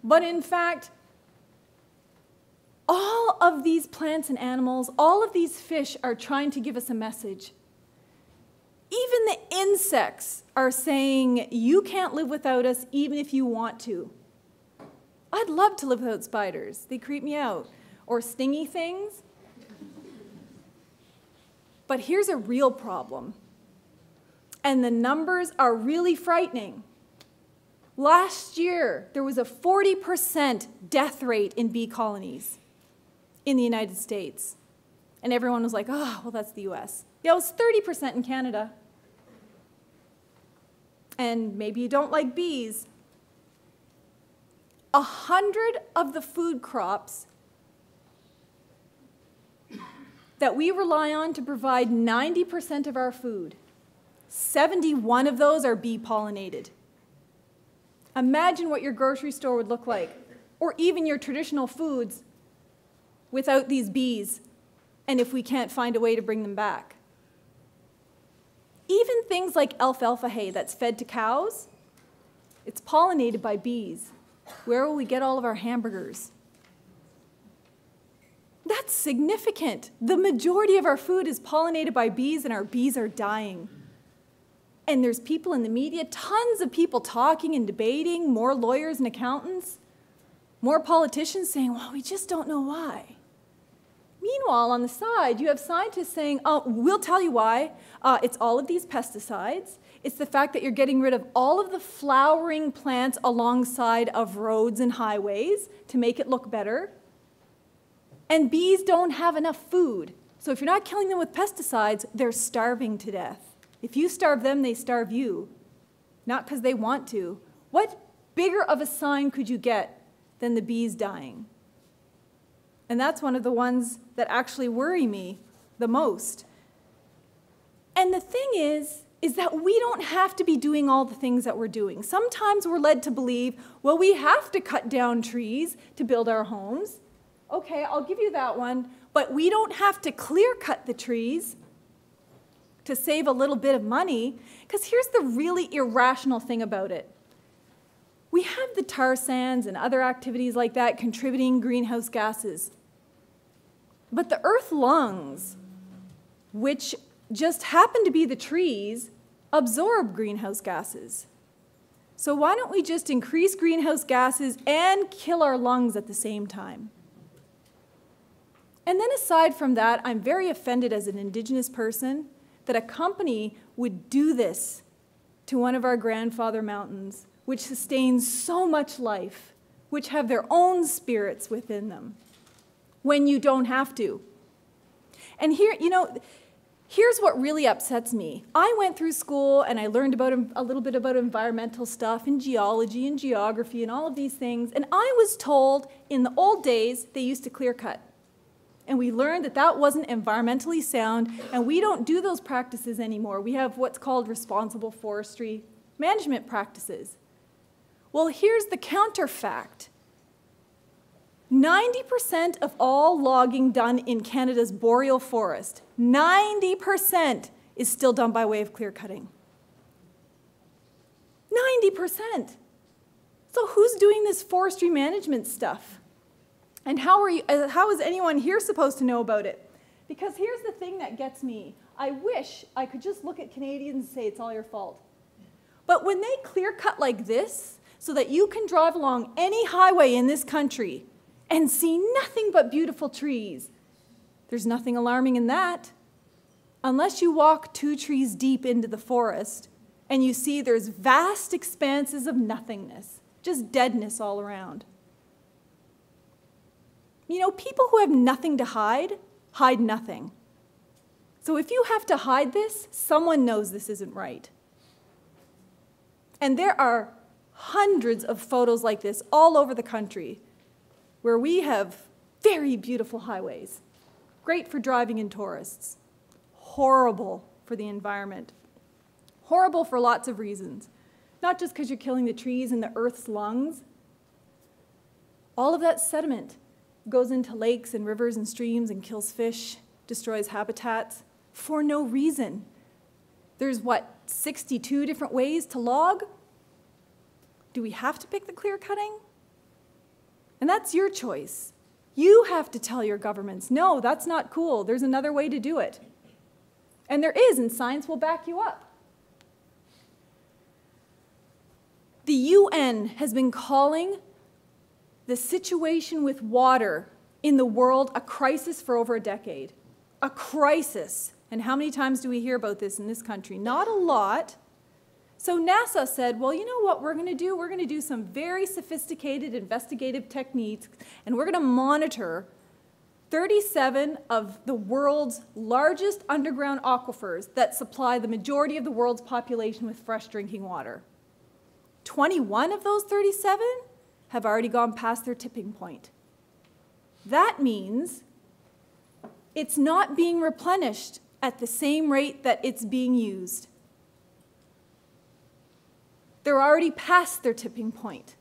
But in fact, all of these plants and animals, all of these fish are trying to give us a message. Even the insects are saying, you can't live without us even if you want to. I'd love to live without spiders. They creep me out. Or stingy things. But here's a real problem. And the numbers are really frightening. Last year, there was a 40% death rate in bee colonies in the United States. And everyone was like, oh, well, that's the US. Yeah, it was 30% in Canada. And maybe you don't like bees. 100 of the food crops that we rely on to provide 90% of our food, 71 of those are bee pollinated. Imagine what your grocery store would look like, or even your traditional foods, without these bees, and if we can't find a way to bring them back. Even things like alfalfa hay that's fed to cows, it's pollinated by bees. Where will we get all of our hamburgers? That's significant. The majority of our food is pollinated by bees, and our bees are dying. And there's people in the media, tons of people talking and debating, more lawyers and accountants, more politicians saying, well, we just don't know why. Meanwhile, on the side, you have scientists saying, oh, we'll tell you why. It's all of these pesticides. It's the fact that you're getting rid of all of the flowering plants alongside of roads and highways to make it look better. And bees don't have enough food. So if you're not killing them with pesticides, they're starving to death. If you starve them, they starve you. Not because they want to. What bigger of a sign could you get than the bees dying? And that's one of the ones that actually worry me the most. And the thing is that we don't have to be doing all the things that we're doing. Sometimes we're led to believe, well, we have to cut down trees to build our homes. Okay, I'll give you that one, but we don't have to clear cut the trees to save a little bit of money, because here's the really irrational thing about it. We have the tar sands and other activities like that contributing greenhouse gases. But the earth lungs, which just happen to be the trees, absorb greenhouse gases. So why don't we just increase greenhouse gases and kill our lungs at the same time? And then aside from that, I'm very offended as an Indigenous person that a company would do this to one of our grandfather mountains, which sustains so much life, which have their own spirits within them, when you don't have to. And here, here's what really upsets me. I went through school and I learned about a little bit about environmental stuff and geology and geography and all of these things, and I was told in the old days they used to clear cut. And we learned that that wasn't environmentally sound, and we don't do those practices anymore. We have what's called responsible forestry management practices. Well, here's the counterfact. 90% of all logging done in Canada's boreal forest, 90% is still done by way of clear cutting. 90%. So who's doing this forestry management stuff? And how is anyone here supposed to know about it? Because here's the thing that gets me. I wish I could just look at Canadians and say it's all your fault. But when they clear cut like this, so that you can drive along any highway in this country and see nothing but beautiful trees, there's nothing alarming in that. Unless you walk 2 trees deep into the forest and you see there's vast expanses of nothingness, just deadness all around. People who have nothing to hide, hide nothing. So if you have to hide this, someone knows this isn't right. And there are hundreds of photos like this all over the country where we have very beautiful highways, great for driving in tourists, horrible for the environment, horrible for lots of reasons, not just because you're killing the trees and the earth's lungs. All of that sediment goes into lakes and rivers and streams and kills fish, destroys habitats for no reason. There's 62 different ways to log? Do we have to pick the clear cutting? And that's your choice. You have to tell your governments, no, that's not cool. There's another way to do it. And there is, and science will back you up. The UN has been calling the situation with water in the world a crisis for over a decade. A crisis. And how many times do we hear about this in this country? Not a lot. So NASA said, well, you know what we're going to do? We're going to do some very sophisticated investigative techniques, and we're going to monitor 37 of the world's largest underground aquifers that supply the majority of the world's population with fresh drinking water. 21 of those 37 have already gone past their tipping point. That means it's not being replenished at the same rate that it's being used. They're already past their tipping point.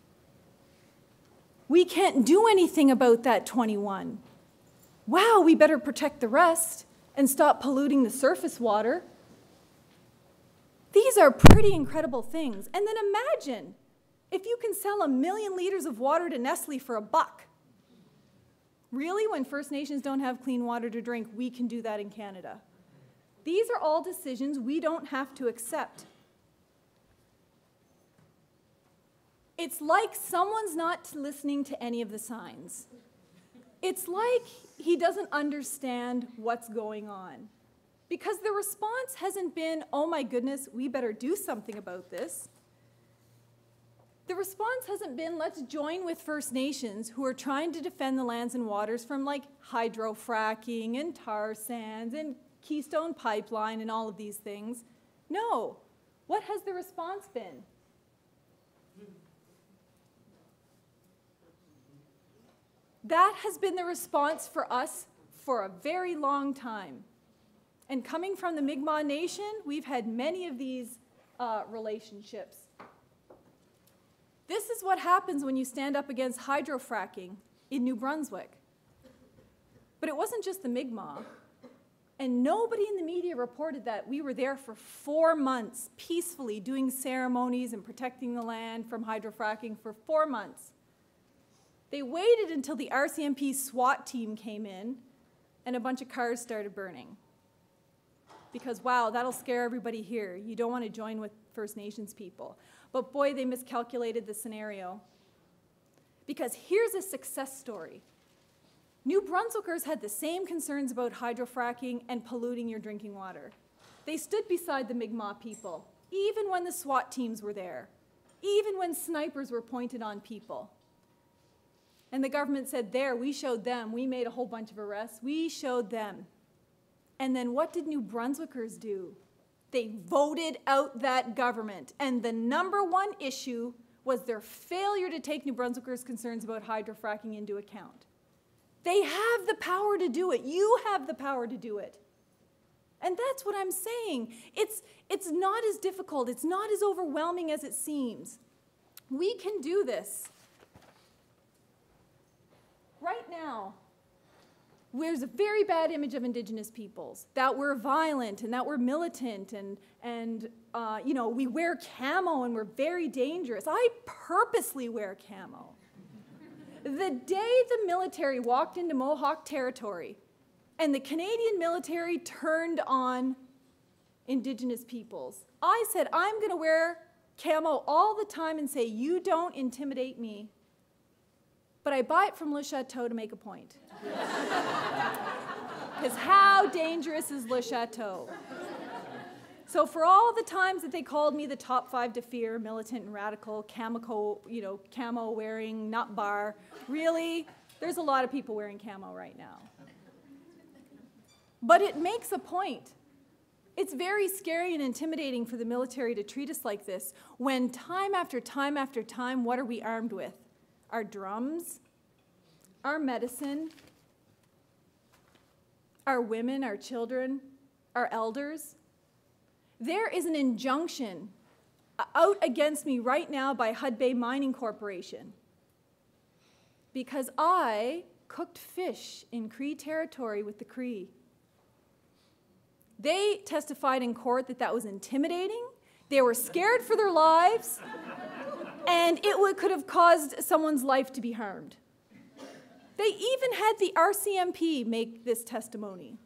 We can't do anything about that 21. Wow, we better protect the rest and stop polluting the surface water. These are pretty incredible things. And then imagine if you can sell 1 million liters of water to Nestle for $1. Really, when First Nations don't have clean water to drink, we can do that in Canada. These are all decisions we don't have to accept. It's like someone's not listening to any of the signs. It's like he doesn't understand what's going on. Because the response hasn't been, oh my goodness, we better do something about this. The response hasn't been, let's join with First Nations who are trying to defend the lands and waters from like hydrofracking and tar sands and Keystone Pipeline and all of these things. No. What has the response been? That has been the response for us for a very long time. And coming from the Mi'kmaq Nation, we've had many of these relationships. This is what happens when you stand up against hydrofracking in New Brunswick. But it wasn't just the Mi'kmaq. And nobody in the media reported that. We were there for 4 months, peacefully doing ceremonies and protecting the land from hydrofracking for 4 months. They waited until the RCMP SWAT team came in and a bunch of cars started burning. Because, wow, that'll scare everybody here. You don't want to join with First Nations people. But boy, they miscalculated the scenario. Because here's a success story. New Brunswickers had the same concerns about hydrofracking and polluting your drinking water. They stood beside the Mi'kmaq people, even when the SWAT teams were there, even when snipers were pointed on people. And the government said, there, we showed them. We made a whole bunch of arrests. We showed them. And then what did New Brunswickers do? They voted out that government. And the #1 issue was their failure to take New Brunswickers' concerns about hydrofracking into account. They have the power to do it. You have the power to do it. And that's what I'm saying. It's not as difficult. It's not as overwhelming as it seems. We can do this. Right now, there's a very bad image of Indigenous peoples, that we're violent and that we're militant and you know, we wear camo and we're very dangerous. I purposely wear camo. The day the military walked into Mohawk territory and the Canadian military turned on Indigenous peoples, I said, I'm going to wear camo all the time and say, you don't intimidate me. But I buy it from Le Chateau to make a point. Because how dangerous is Le Chateau? So for all the times that they called me the top 5 to fear, militant and radical, camo wearing, nut bar, really, there's a lot of people wearing camo right now. But it makes a point. It's very scary and intimidating for the military to treat us like this when time after time after time, what are we armed with? Our drums, our medicine, our women, our children, our elders. There is an injunction out against me right now by Hudbay Mining Corporation because I cooked fish in Cree territory with the Cree. They testified in court that that was intimidating. They were scared for their lives. And it could have caused someone's life to be harmed. They even had the RCMP make this testimony.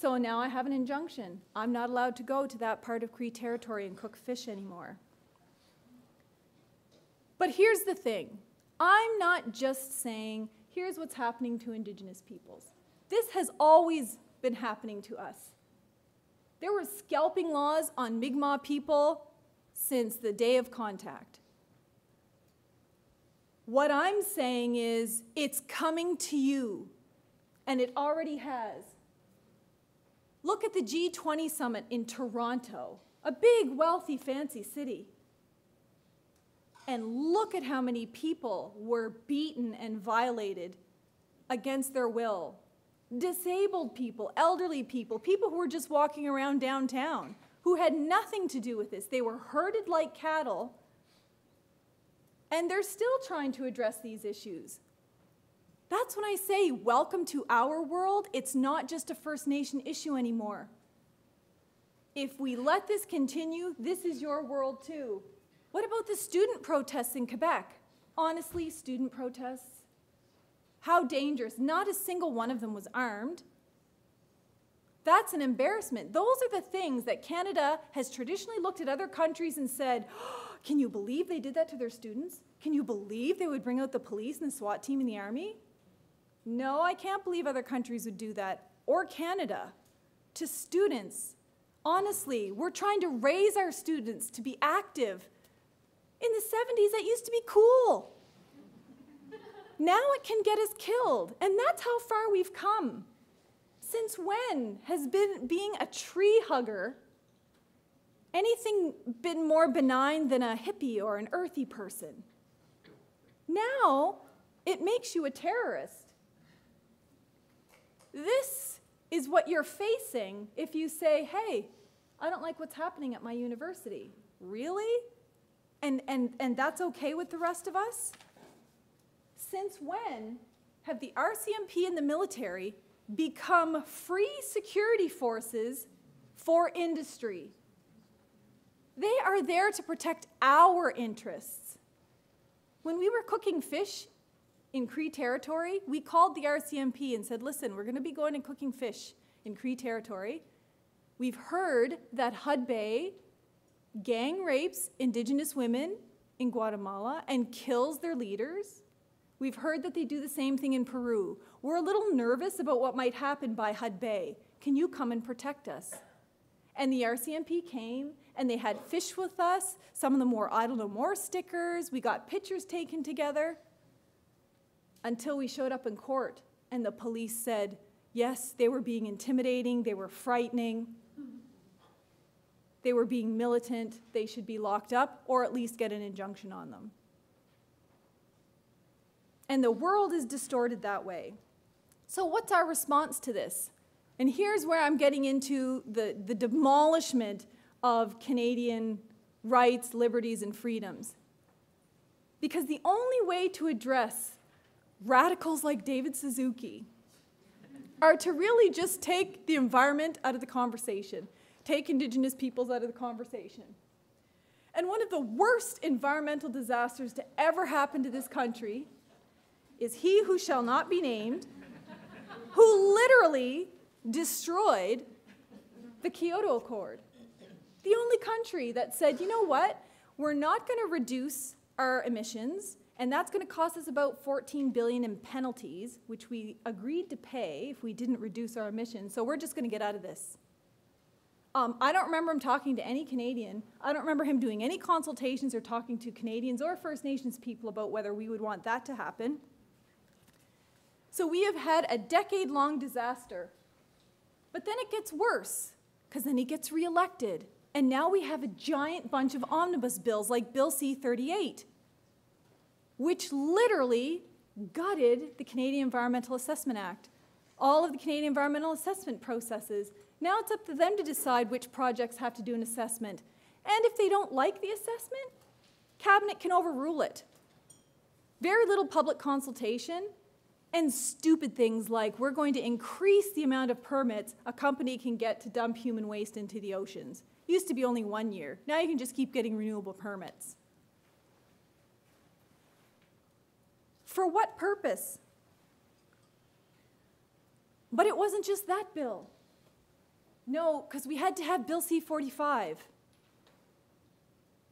So now I have an injunction. I'm not allowed to go to that part of Cree territory and cook fish anymore. But here's the thing. I'm not just saying, here's what's happening to Indigenous peoples. This has always been happening to us. There were scalping laws on Mi'kmaq people since the day of contact. What I'm saying is it's coming to you, and it already has. Look at the G20 summit in Toronto, a big, wealthy, fancy city. And look at how many people were beaten and violated against their will. Disabled people, elderly people, people who were just walking around downtown, who had nothing to do with this. They were herded like cattle, and they're still trying to address these issues. That's when I say, welcome to our world. It's not just a First Nation issue anymore. If we let this continue, this is your world too. What about the student protests in Quebec? Honestly, student protests, how dangerous. Not a single one of them was armed. That's an embarrassment. Those are the things that Canada has traditionally looked at other countries and said, oh, can you believe they did that to their students? Can you believe they would bring out the police and the SWAT team and the army? No, I can't believe other countries would do that, or Canada, to students. Honestly, we're trying to raise our students to be active. In the 70s, that used to be cool. Now it can get us killed, and that's how far we've come. Since when has being a tree hugger anything been more benign than a hippie or an earthy person? Now it makes you a terrorist. This is what you're facing if you say, hey, I don't like what's happening at my university. Really? And that's okay with the rest of us? Since when have the RCMP and the military become free security forces for industry? They are there to protect our interests. When we were cooking fish in Cree territory, we called the RCMP and said, listen, we're going to be going and cooking fish in Cree territory. We've heard that Hudbay gang rapes Indigenous women in Guatemala and kills their leaders. We've heard that they do the same thing in Peru. We're a little nervous about what might happen by Hudbay. Can you come and protect us? And the RCMP came, and they had fish with us. Some of them wore I don't know more stickers. We got pictures taken together until we showed up in court, and the police said, yes, they were being intimidating, they were frightening, they were being militant, they should be locked up, or at least get an injunction on them. And the world is distorted that way. So what's our response to this? And here's where I'm getting into the demolishment of Canadian rights, liberties, and freedoms. Because the only way to address radicals like David Suzuki are to really just take the environment out of the conversation, take Indigenous peoples out of the conversation. And one of the worst environmental disasters to ever happen to this country is he who shall not be named, who literally destroyed the Kyoto Accord. The only country that said, you know what, we're not going to reduce our emissions, and that's going to cost us about $14 billion in penalties, which we agreed to pay if we didn't reduce our emissions, so we're just going to get out of this. I don't remember him talking to any Canadian. I don't remember him doing any consultations or talking to Canadians or First Nations people about whether we would want that to happen. So we have had a decade-long disaster. But then it gets worse, because then he gets reelected. And now we have a giant bunch of omnibus bills like Bill C-38, which literally gutted the Canadian Environmental Assessment Act, all of the Canadian environmental assessment processes. Now it's up to them to decide which projects have to do an assessment. And if they don't like the assessment, Cabinet can overrule it. Very little public consultation, and stupid things like we're going to increase the amount of permits a company can get to dump human waste into the oceans. It used to be only 1 year. Now you can just keep getting renewable permits. For what purpose? But it wasn't just that bill. No, because we had to have Bill C-45.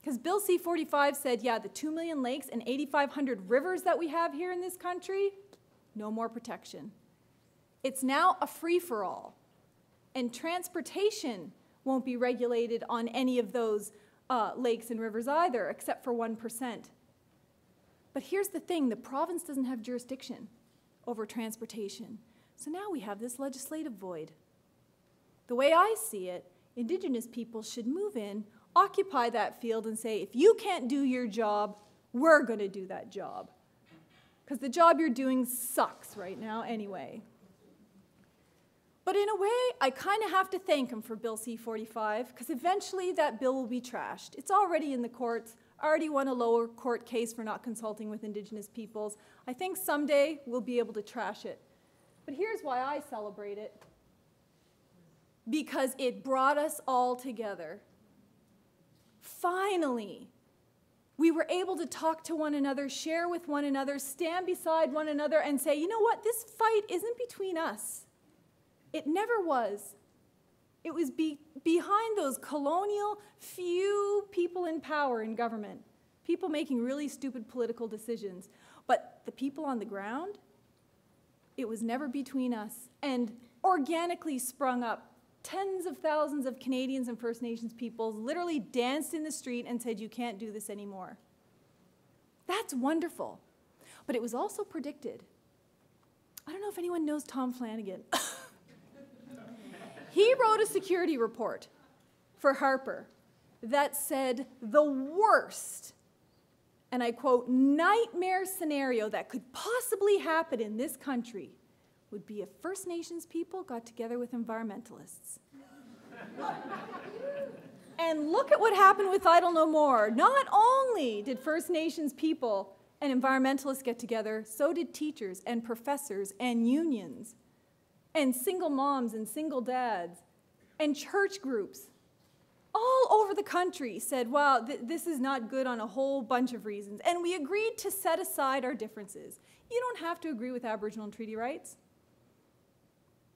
Because Bill C-45 said, yeah, the 2 million lakes and 8,500 rivers that we have here in this country, no more protection. It's now a free-for-all. And transportation won't be regulated on any of those lakes and rivers either, except for 1%. But here's the thing, the province doesn't have jurisdiction over transportation. So now we have this legislative void. The way I see it, Indigenous people should move in, occupy that field and say, if you can't do your job, we're going to do that job. Because the job you're doing sucks right now anyway. But in a way, I kind of have to thank him for Bill C-45, because eventually that bill will be trashed. It's already in the courts. I already won a lower court case for not consulting with Indigenous peoples. I think someday we'll be able to trash it. But here's why I celebrate it. Because it brought us all together. Finally, we were able to talk to one another, share with one another, stand beside one another and say, you know what, this fight isn't between us. It never was. It was behind those colonial few people in power in government, people making really stupid political decisions. But the people on the ground, it was never between us, and organically sprung up. Tens of thousands of Canadians and First Nations peoples literally danced in the street and said, you can't do this anymore. That's wonderful. But it was also predicted. I don't know if anyone knows Tom Flanagan. He wrote a security report for Harper that said the worst, and I quote, nightmare scenario that could possibly happen in this country would be if First Nations people got together with environmentalists. And look at what happened with Idle No More. Not only did First Nations people and environmentalists get together, so did teachers and professors and unions and single moms and single dads and church groups all over the country said, wow, this is not good on a whole bunch of reasons. And we agreed to set aside our differences. You don't have to agree with Aboriginal and treaty rights.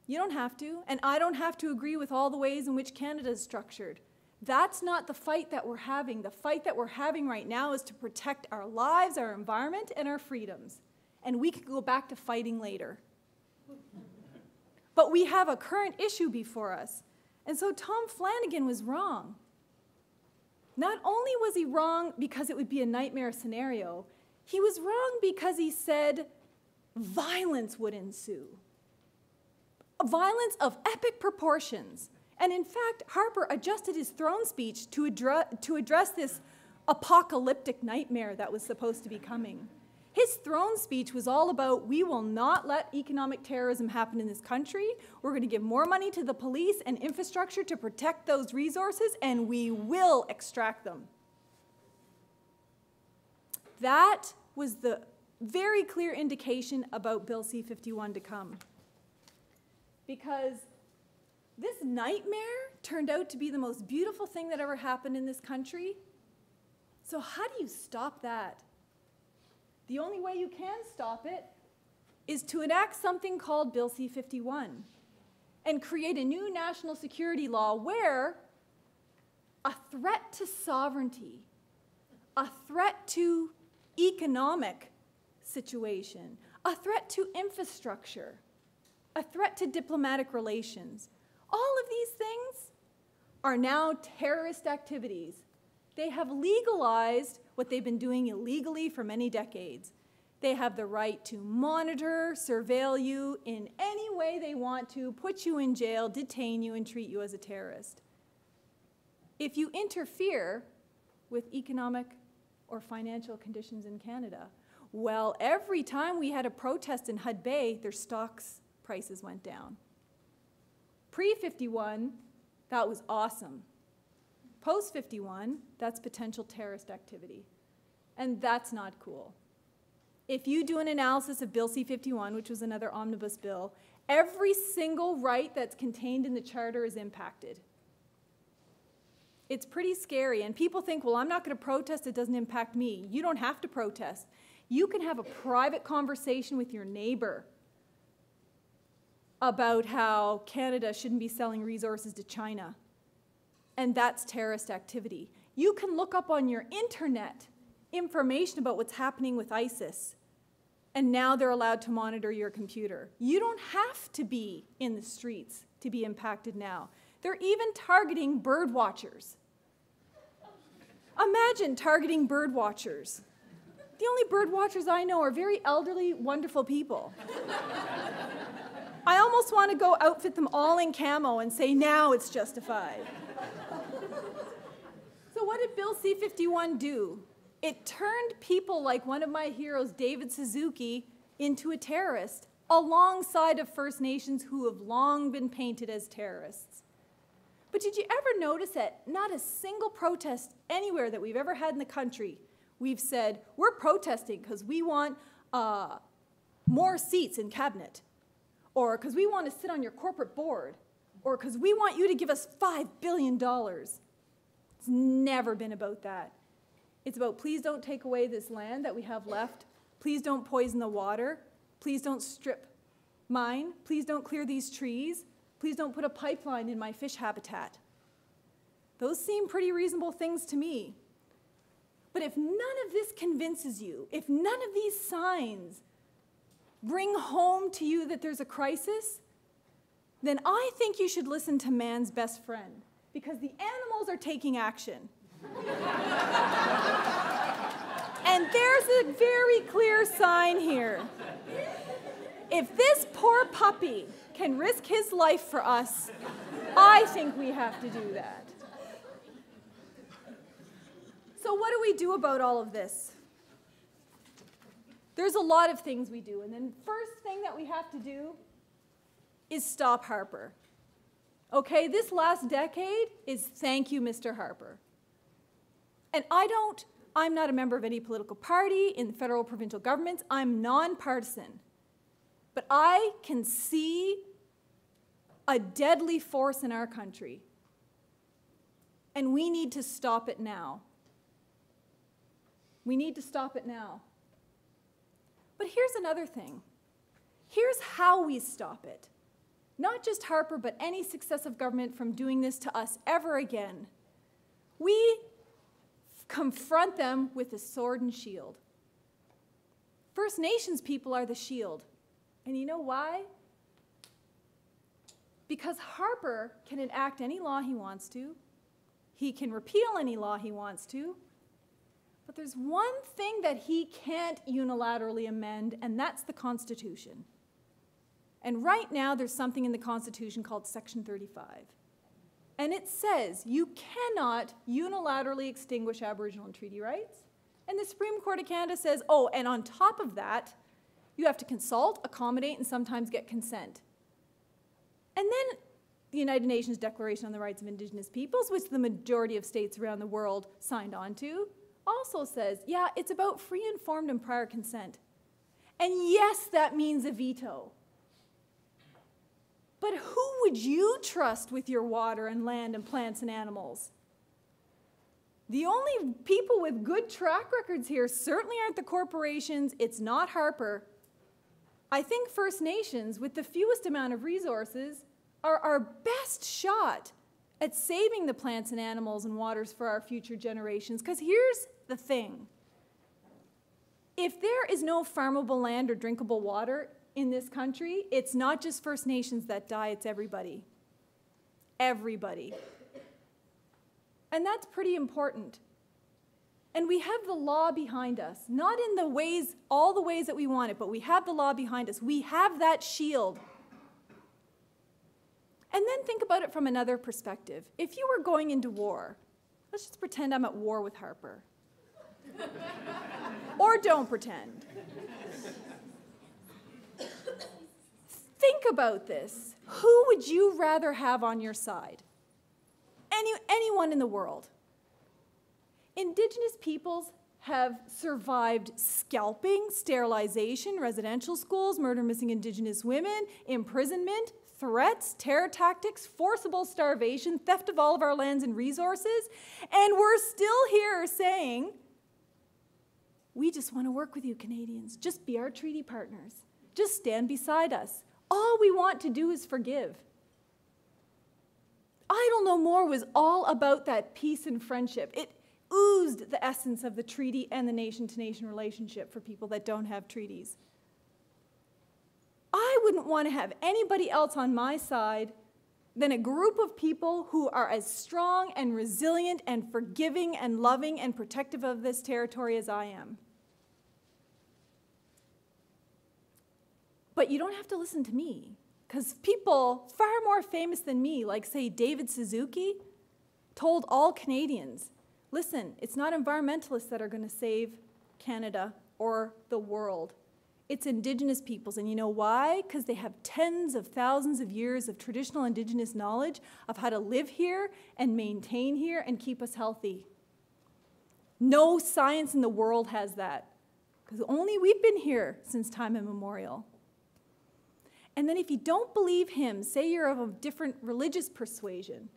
You don't have to, and I don't have to agree with all the ways in which Canada is structured. That's not the fight that we're having. The fight that we're having right now is to protect our lives, our environment, and our freedoms. And we can go back to fighting later. But we have a current issue before us. And so Tom Flanagan was wrong. Not only was he wrong because it would be a nightmare scenario, he was wrong because he said violence would ensue. Violence of epic proportions. And in fact, Harper adjusted his throne speech to address this apocalyptic nightmare that was supposed to be coming. His throne speech was all about, we will not let economic terrorism happen in this country. We're going to give more money to the police and infrastructure to protect those resources, and we will extract them. That was the very clear indication about Bill C-51 to come. Because this nightmare turned out to be the most beautiful thing that ever happened in this country. So how do you stop that? The only way you can stop it is to enact something called Bill C-51 and create a new national security law where a threat to sovereignty, a threat to economic situation, a threat to infrastructure, a threat to diplomatic relations. All of these things are now terrorist activities. They have legalized what they've been doing illegally for many decades. They have the right to monitor, surveil you in any way they want to, put you in jail, detain you, and treat you as a terrorist. If you interfere with economic or financial conditions in Canada, well, every time we had a protest in Hud Bay, their stocks prices went down. Pre-51, that was awesome. Post-51, that's potential terrorist activity. And that's not cool. If you do an analysis of Bill C-51, which was another omnibus bill, every single right that's contained in the charter is impacted. It's pretty scary, and people think, well, I'm not going to protest, it doesn't impact me. You don't have to protest. You can have a private conversation with your neighbor about how Canada shouldn't be selling resources to China. And that's terrorist activity. You can look up on your internet information about what's happening with ISIS, and now they're allowed to monitor your computer. You don't have to be in the streets to be impacted now. They're even targeting bird watchers. Imagine targeting bird watchers. The only bird watchers I know are very elderly, wonderful people. I almost want to go outfit them all in camo and say, now it's justified. So what did Bill C-51 do? It turned people like one of my heroes, David Suzuki, into a terrorist, alongside of First Nations who have long been painted as terrorists. But did you ever notice that not a single protest anywhere that we've ever had in the country, we've said, we're protesting because we want more seats in cabinet, or because we want to sit on your corporate board, or because we want you to give us $5 billion. It's never been about that. It's about, please don't take away this land that we have left. Please don't poison the water. Please don't strip mine. Please don't clear these trees. Please don't put a pipeline in my fish habitat. Those seem pretty reasonable things to me. But if none of this convinces you, if none of these signs bring home to you that there's a crisis, then I think you should listen to man's best friend, because the animals are taking action. And there's a very clear sign here. If this poor puppy can risk his life for us, I think we have to do that. So what do we do about all of this? There's a lot of things we do, and then first thing that we have to do is stop Harper. Okay, this last decade is thank you, Mr. Harper. And I'm not a member of any political party in the federal or provincial governments. I'm nonpartisan. But I can see a deadly force in our country. And we need to stop it now. We need to stop it now. But here's another thing. Here's how we stop it. Not just Harper, but any successive government from doing this to us ever again. We confront them with a sword and shield. First Nations people are the shield. And you know why? Because Harper can enact any law he wants to. He can repeal any law he wants to. But there's one thing that he can't unilaterally amend, and that's the Constitution. And right now, there's something in the Constitution called Section 35. And it says you cannot unilaterally extinguish Aboriginal and treaty rights. And the Supreme Court of Canada says, oh, and on top of that, you have to consult, accommodate, and sometimes get consent. And then the United Nations Declaration on the Rights of Indigenous Peoples, which the majority of states around the world signed on to, also says, yeah, it's about free, informed, and prior consent. And yes, that means a veto. But who would you trust with your water and land and plants and animals? The only people with good track records here certainly aren't the corporations. It's not Harper. I think First Nations, with the fewest amount of resources, are our best shot at saving the plants and animals and waters for our future generations. Because here's the thing. If there is no farmable land or drinkable water in this country, it's not just First Nations that die, it's everybody. Everybody. And that's pretty important. And we have the law behind us, not in the ways, all the ways that we want it, but we have the law behind us. We have that shield. And then think about it from another perspective. If you were going into war, let's just pretend I'm at war with Harper. Or don't pretend. Think about this. Who would you rather have on your side? Anyone in the world. Indigenous peoples have survived scalping, sterilization, residential schools, murder missing Indigenous women, imprisonment, threats, terror tactics, forcible starvation, theft of all of our lands and resources, and we're still here saying, we just want to work with you, Canadians. Just be our treaty partners. Just stand beside us. All we want to do is forgive. Idle No More was all about that peace and friendship. It oozed the essence of the treaty and the nation-to-nation relationship for people that don't have treaties. I wouldn't want to have anybody else on my side than a group of people who are as strong and resilient and forgiving and loving and protective of this territory as I am. But you don't have to listen to me, because people far more famous than me, like, say, David Suzuki, told all Canadians, listen, it's not environmentalists that are going to save Canada or the world. It's Indigenous peoples. And you know why? Because they have tens of thousands of years of traditional Indigenous knowledge of how to live here and maintain here and keep us healthy. No science in the world has that, because only we've been here since time immemorial. And then if you don't believe him, say you're of a different religious persuasion,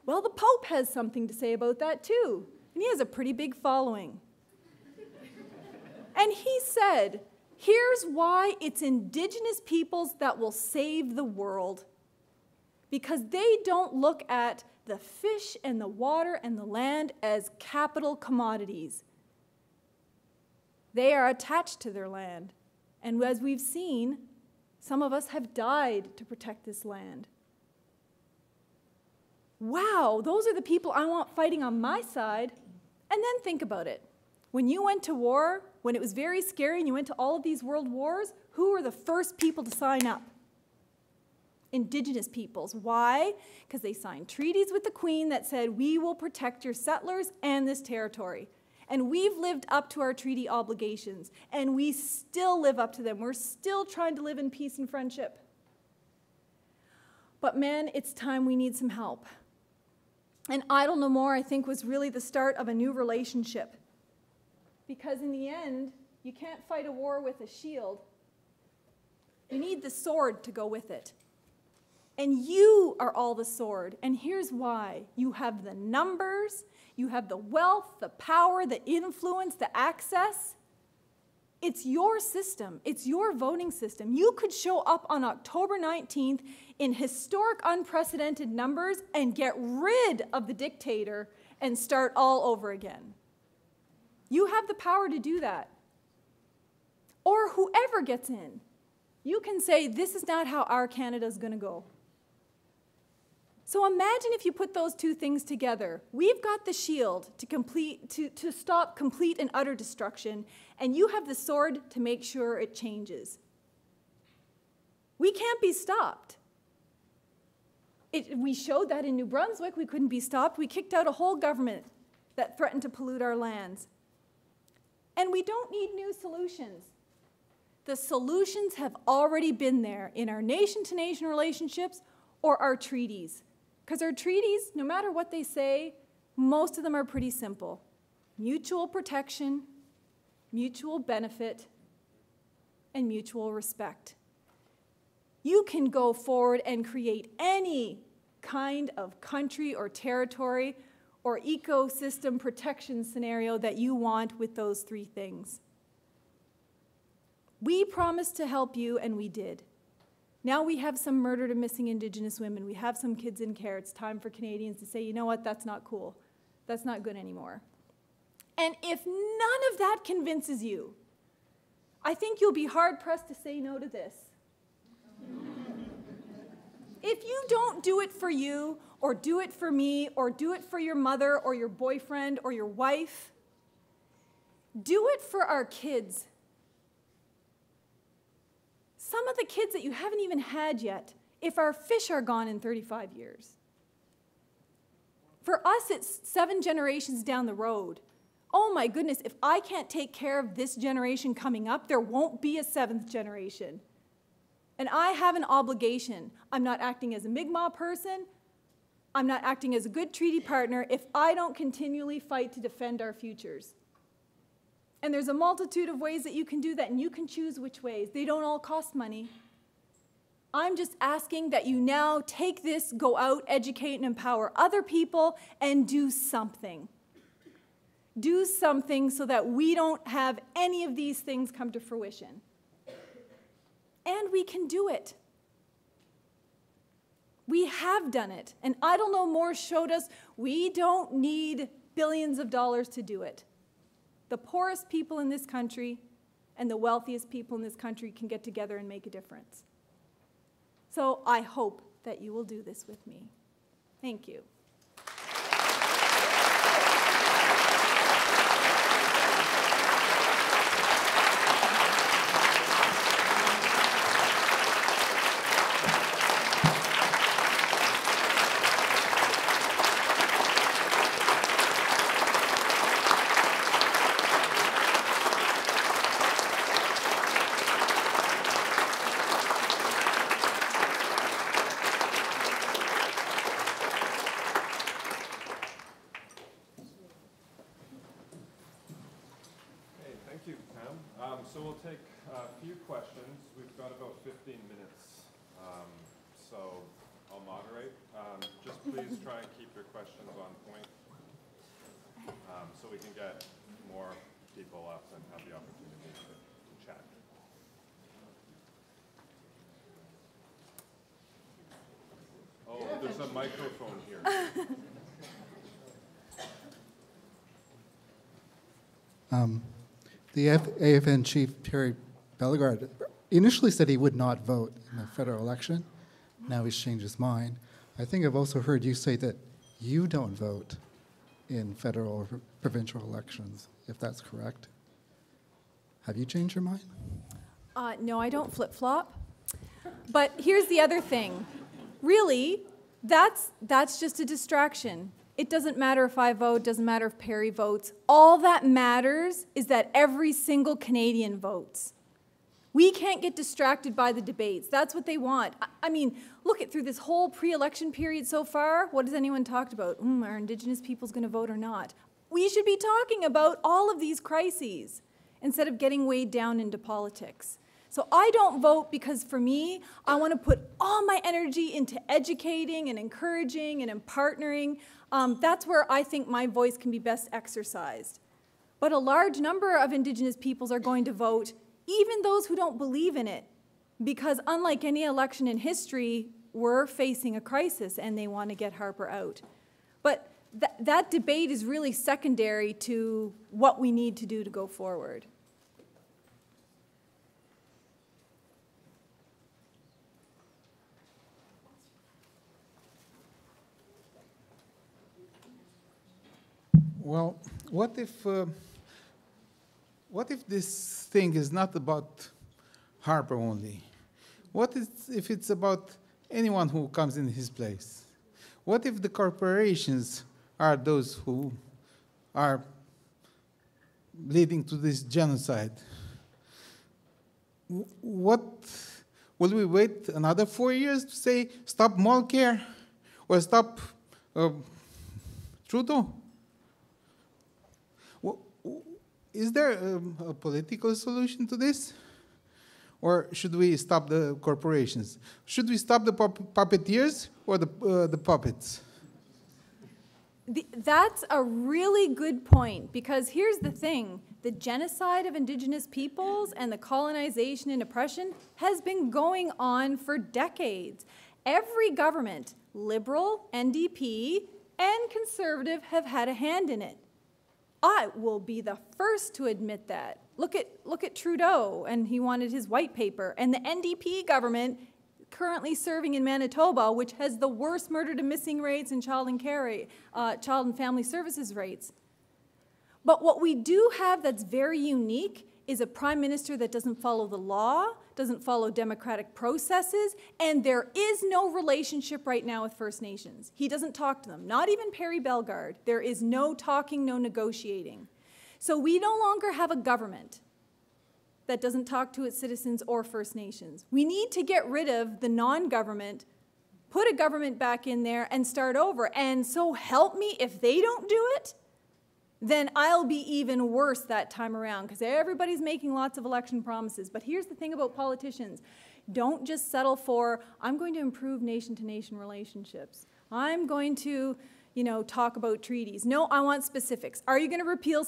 well, the Pope has something to say about that too, and he has a pretty big following. And he said, here's why it's Indigenous peoples that will save the world, because they don't look at the fish and the water and the land as capital commodities. They are attached to their land. And as we've seen, some of us have died to protect this land. Wow, those are the people I want fighting on my side. And then think about it. When you went to war, when it was very scary and you went to all of these world wars, who were the first people to sign up? Indigenous peoples. Why? Because they signed treaties with the Queen that said, we will protect your settlers and this territory. And we've lived up to our treaty obligations, and we still live up to them. We're still trying to live in peace and friendship. But man, it's time we need some help. And Idle No More, I think, was really the start of a new relationship. Because in the end, you can't fight a war with a shield. You need the sword to go with it. And you are all the sword. And here's why. You have the numbers, you have the wealth, the power, the influence, the access. It's your system. It's your voting system. You could show up on October 19th in historic, unprecedented numbers and get rid of the dictator and start all over again. You have the power to do that. Or whoever gets in. You can say, this is not how our Canada is going to go. So imagine if you put those two things together. We've got the shield to stop complete and utter destruction, and you have the sword to make sure it changes. We can't be stopped. We showed that in New Brunswick. We couldn't be stopped. We kicked out a whole government that threatened to pollute our lands. And we don't need new solutions. The solutions have already been there in our nation-to-nation relationships or our treaties. Because our treaties, no matter what they say, most of them are pretty simple. Mutual protection, mutual benefit, and mutual respect. You can go forward and create any kind of country or territory or ecosystem protection scenario that you want with those three things. We promised to help you, and we did. Now we have some murdered and missing Indigenous women. We have some kids in care. It's time for Canadians to say, you know what, that's not cool. That's not good anymore. And if none of that convinces you, I think you'll be hard-pressed to say no to this. If you don't do it for you, or do it for me, or do it for your mother, or your boyfriend, or your wife, do it for our kids. Some of the kids that you haven't even had yet, if our fish are gone in 35 years. For us, it's 7 generations down the road. Oh my goodness, if I can't take care of this generation coming up, there won't be a 7th generation. And I have an obligation. I'm not acting as a Mi'kmaq person. I'm not acting as a good treaty partner if I don't continually fight to defend our futures. And there's a multitude of ways that you can do that, and you can choose which ways. They don't all cost money. I'm just asking that you now take this, go out, educate, and empower other people, and do something. Do something so that we don't have any of these things come to fruition. And we can do it. We have done it. And Idle No More showed us we don't need billions of dollars to do it. The poorest people in this country and the wealthiest people in this country can get together and make a difference. So I hope that you will do this with me. Thank you. So we'll take a few questions. We've got about 15 minutes, so I'll moderate. Just please try and keep your questions on point so we can get more people up and have the opportunity to chat. Oh, there's a microphone here. The AFN chief, Terry Bellegarde, initially said he would not vote in the federal election. Now he's changed his mind. I think I've also heard you say that you don't vote in federal or provincial elections, if that's correct. Have you changed your mind? No, I don't flip-flop. But here's the other thing. Really, that's just a distraction. It doesn't matter if I vote, doesn't matter if Perry votes. All that matters is that every single Canadian votes. We can't get distracted by the debates. That's what they want. I mean, look at through this whole pre-election period so far, what has anyone talked about? Are Indigenous peoples going to vote or not? We should be talking about all of these crises instead of getting weighed down into politics. So I don't vote because for me, I want to put all my energy into educating and encouraging and in partnering. That's where I think my voice can be best exercised. But a large number of Indigenous peoples are going to vote, even those who don't believe in it, because unlike any election in history, we're facing a crisis and they want to get Harper out. But that debate is really secondary to what we need to do to go forward. Well, what if this thing is not about Harper only? What if it's about anyone who comes in his place? What if the corporations are those who are leading to this genocide? What will we wait another 4 years to say stop Mulcair or stop Trudeau? Is there a political solution to this? Or should we stop the corporations? Should we stop the puppeteers or the puppets? That's a really good point, because here's the thing. The genocide of Indigenous peoples and the colonization and oppression has been going on for decades. Every government, Liberal, NDP, and Conservative, have had a hand in it. I will be the first to admit that. Look at Trudeau, and he wanted his white paper, and the NDP government currently serving in Manitoba, which has the worst murder to missing rates and child and family services rates. But what we do have that's very unique is a prime minister that doesn't follow the law, doesn't follow democratic processes, and there is no relationship right now with First Nations. He doesn't talk to them, not even Perry Bellegarde. There is no talking, no negotiating. So we no longer have a government that doesn't talk to its citizens or First Nations. We need to get rid of the non-government, put a government back in there, and start over. And so help me, if they don't do it, then I'll be even worse that time around, because everybody's making lots of election promises. But here's the thing about politicians. Don't just settle for, I'm going to improve nation-to-nation relationships. I'm going to, talk about treaties. No, I want specifics. Are you going to repeal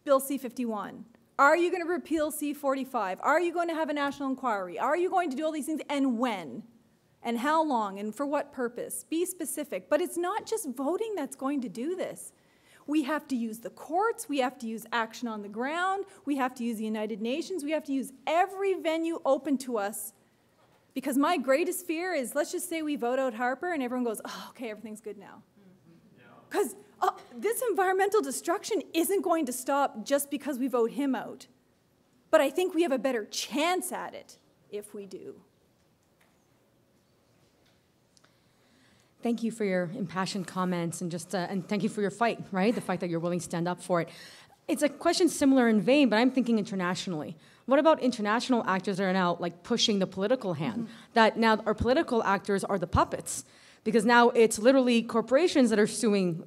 Bill C-51? Are you going to repeal C-45? Are you going to have a national inquiry? Are you going to do all these things? And when? And how long? And for what purpose? Be specific. But it's not just voting that's going to do this. We have to use the courts, we have to use action on the ground, we have to use the United Nations, we have to use every venue open to us. Because my greatest fear is, let's just say we vote out Harper and everyone goes, oh, okay, everything's good now. Because this environmental destruction isn't going to stop just because we vote him out. But I think we have a better chance at it if we do. Thank you for your impassioned comments and and thank you for your fight, right? The fact that you're willing to stand up for it. It's a question similar in vein, but I'm thinking internationally. What about international actors that are now pushing the political hand? That now our political actors are the puppets. Because now it's literally corporations that are suing,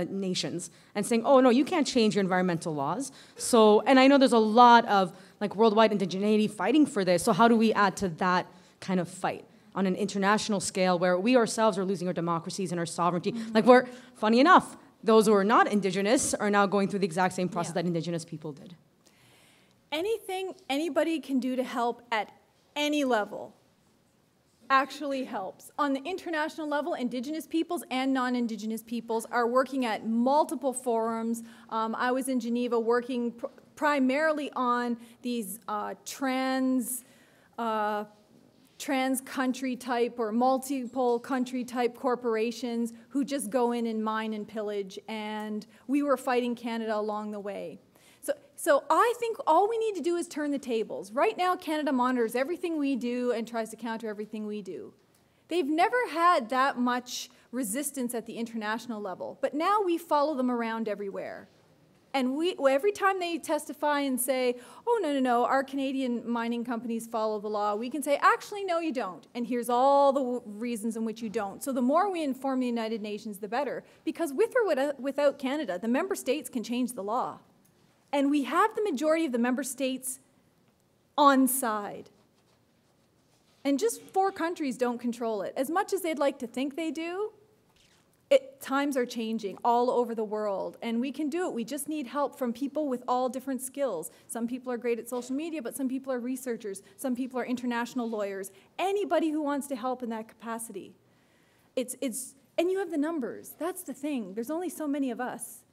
nations and saying, oh, no, you can't change your environmental laws. So, and I know there's a lot of like worldwide indigeneity fighting for this. So how do we add to that kind of fight on an international scale where we ourselves are losing our democracies and our sovereignty? Like funny enough, those who are not Indigenous are now going through the exact same process that Indigenous people did. Anything anybody can do to help at any level actually helps. On the international level, Indigenous peoples and non-Indigenous peoples are working at multiple forums. I was in Geneva working primarily on these trans-country type or multiple country type corporations who just go in and mine and pillage, and we were fighting Canada along the way. So I think all we need to do is turn the tables. Right now, Canada monitors everything we do and tries to counter everything we do. They've never had that much resistance at the international level, but now we follow them around everywhere. And every time they testify and say, oh, no, our Canadian mining companies follow the law, we can say, actually, no, you don't. And here's all the reasons in which you don't. So the more we inform the United Nations, the better. Because with or without Canada, the member states can change the law. And we have the majority of the member states on side. And just 4 countries don't control it. As much as they'd like to think they do, times are changing all over the world. And we can do it. We just need help from people with all different skills. Some people are great at social media, but some people are researchers. Some people are international lawyers. Anybody who wants to help in that capacity. And you have the numbers. That's the thing. There's only so many of us.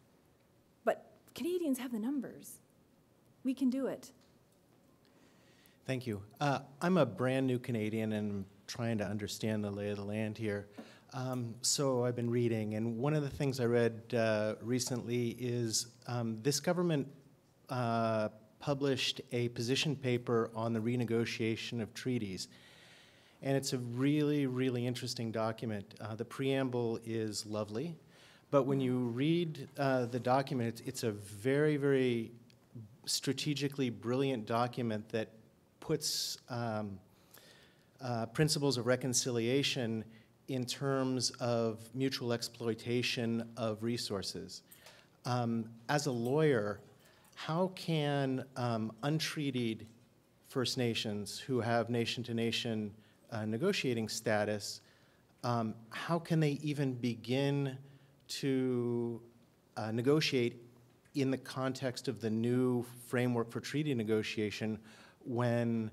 Canadians have the numbers. We can do it. Thank you. I'm a brand new Canadian and trying to understand the lay of the land here. So I've been reading, and one of the things I read recently is this government published a position paper on the renegotiation of treaties. And it's a really, really interesting document. The preamble is lovely. But when you read the document, it's a very, very strategically brilliant document that puts principles of reconciliation in terms of mutual exploitation of resources. As a lawyer, how can untreated First Nations who have nation-to-nation negotiating status, how can they even begin to negotiate in the context of the new framework for treaty negotiation when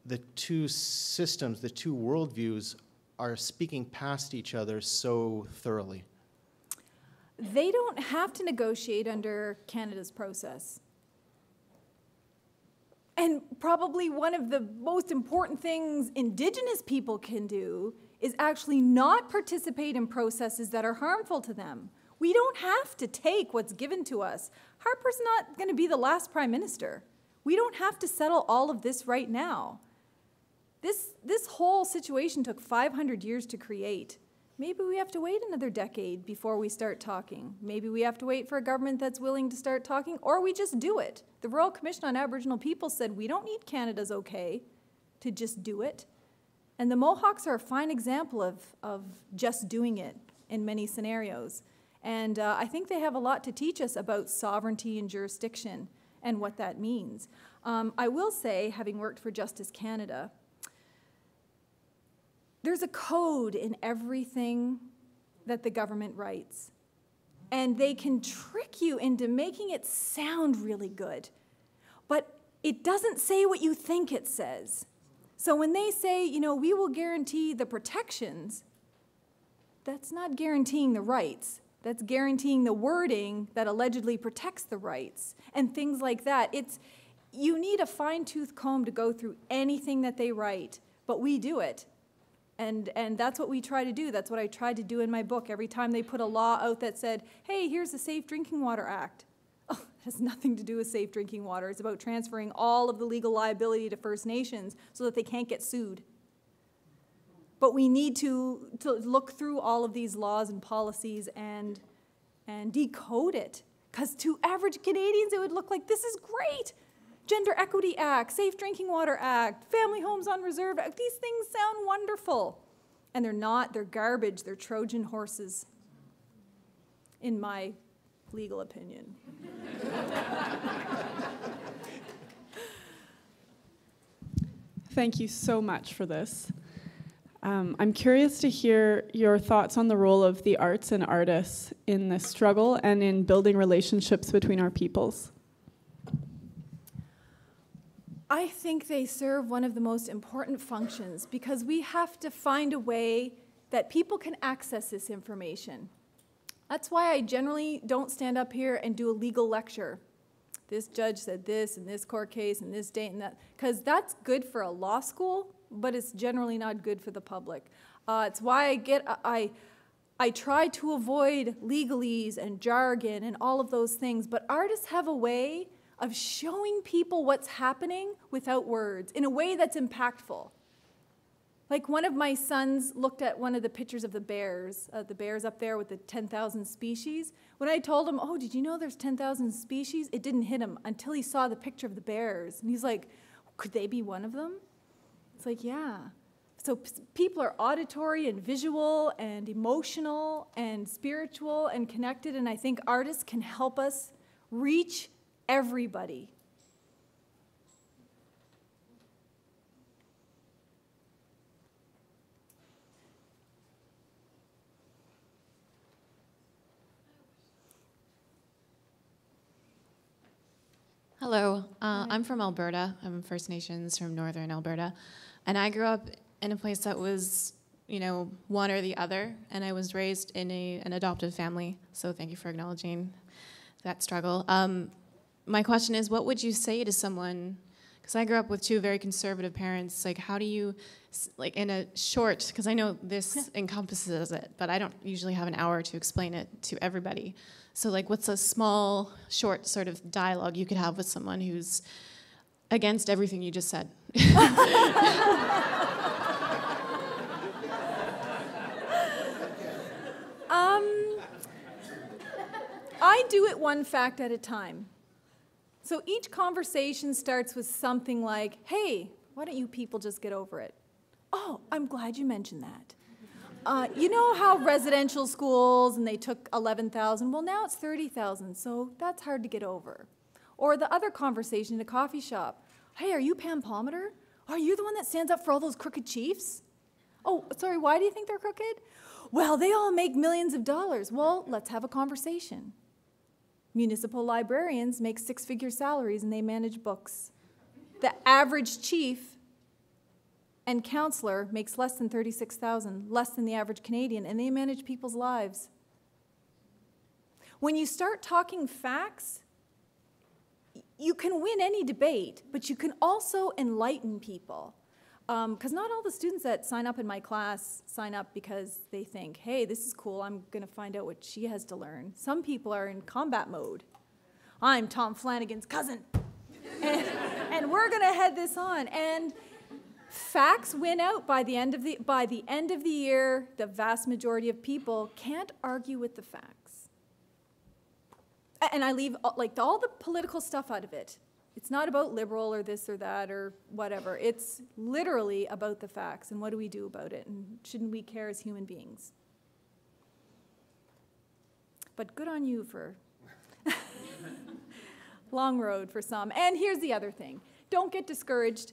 the two systems, the two worldviews are speaking past each other so thoroughly? They don't have to negotiate under Canada's process. And probably one of the most important things Indigenous people can do is actually not participate in processes that are harmful to them. We don't have to take what's given to us. Harper's not going to be the last prime minister. We don't have to settle all of this right now. This whole situation took 500 years to create. Maybe we have to wait another decade before we start talking. Maybe we have to wait for a government that's willing to start talking, or we just do it. The Royal Commission on Aboriginal People said we don't need Canada's okay to just do it. And the Mohawks are a fine example of just doing it in many scenarios. And I think they have a lot to teach us about sovereignty and jurisdiction and what that means. I will say, having worked for Justice Canada, there's a code in everything that the government writes. And they can trick you into making it sound really good. But it doesn't say what you think it says. So when they say, we will guarantee the protections, that's not guaranteeing the rights. That's guaranteeing the wording that allegedly protects the rights and things like that. You need a fine-tooth comb to go through anything that they write, but we do it. And that's what we try to do. That's what I tried to do in my book. Every time they put a law out that said, hey, here's the Safe Drinking Water Act. Oh, it has nothing to do with safe drinking water. It's about transferring all of the legal liability to First Nations so that they can't get sued. But we need to look through all of these laws and policies and decode it. Because to average Canadians, it would look like, this is great. Gender Equity Act, Safe Drinking Water Act, Family Homes on Reserve Act, these things sound wonderful. And they're not, they're garbage, they're Trojan horses, in my legal opinion. Thank you so much for this. I'm curious to hear your thoughts on the role of the arts and artists in this struggle and in building relationships between our peoples. I think they serve one of the most important functions because we have to find a way that people can access this information. That's why I generally don't stand up here and do a legal lecture. This judge said this in this court case and this date and that, because that's good for a law school, but it's generally not good for the public. It's why I try to avoid legalese and jargon and all of those things, but artists have a way of showing people what's happening without words in a way that's impactful. Like one of my sons looked at one of the pictures of the bears up there with the 10,000 species. When I told him, oh, did you know there's 10,000 species? It didn't hit him until he saw the picture of the bears. And he's like, could they be one of them? It's like, yeah. So people are auditory and visual and emotional and spiritual and connected, and I think artists can help us reach everybody. Hello, I'm from Alberta. I'm First Nations from Northern Alberta. And I grew up in a place that was, one or the other. And I was raised in an adoptive family. So thank you for acknowledging that struggle. My question is, what would you say to someone, because I grew up with two very conservative parents, like how do you, like in a short, because I know this encompasses it, but I don't usually have an hour to explain it to everybody. So like what's a small, short sort of dialogue you could have with someone who's against everything you just said? I do it one fact at a time. So each conversation starts with something like, hey, why don't you people just get over it? Oh, I'm glad you mentioned that. You know how residential schools, and they took 11,000, well now it's 30,000, so that's hard to get over. Or the other conversation in a coffee shop, hey, are you Pam Palmater? Are you the one that stands up for all those crooked chiefs? Oh, sorry, why do you think they're crooked? Well, they all make millions of dollars. Well, let's have a conversation. Municipal librarians make six-figure salaries and they manage books. The average chief and counselor makes less than $36,000, less than the average Canadian, and they manage people's lives. When you start talking facts, you can win any debate, but you can also enlighten people. Because not all the students that sign up in my class sign up because they think, hey, this is cool, I'm going to find out what she has to learn. Some people are in combat mode. I'm Tom Flanagan's cousin, and we're going to head this on. And facts win out by the end of the year. The vast majority of people can't argue with the facts. And I leave all the political stuff out of it. It's not about liberal or this or that or whatever. It's literally about the facts and what do we do about it, and shouldn't we care as human beings? But good on you for long road for some. And here's the other thing. Don't get discouraged,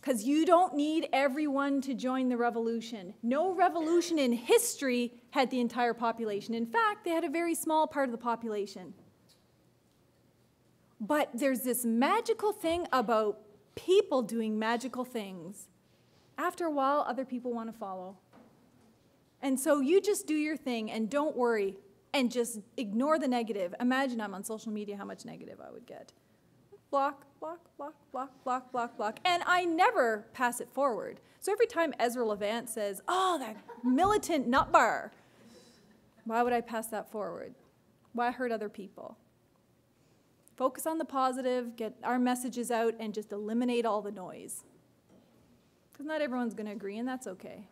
because you don't need everyone to join the revolution. No revolution in history had the entire population. In fact, they had a very small part of the population. But there's this magical thing about people doing magical things. After a while, other people want to follow. And so you just do your thing and don't worry and just ignore the negative. Imagine I'm on social media, how much negative I would get. Block, block, block, block, block, block, block. And I never pass it forward. So every time Ezra Levant says, oh, that militant nutbar, why would I pass that forward? Why hurt other people? Focus on the positive, get our messages out, and just eliminate all the noise. Because not everyone's going to agree, and that's okay.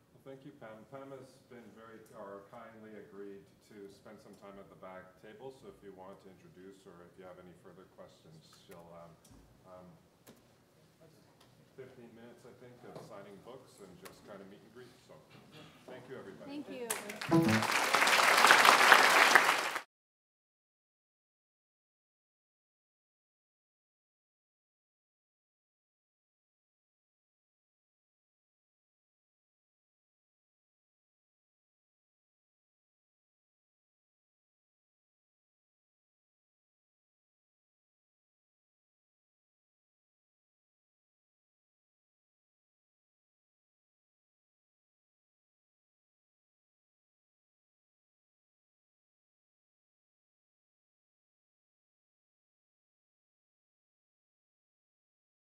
Well, thank you, Pam. Pam has been kindly agreed to spend some time at the back table, so if you want to introduce or if you have any further questions, she'll 15 minutes, I think, of signing books and just kind of meeting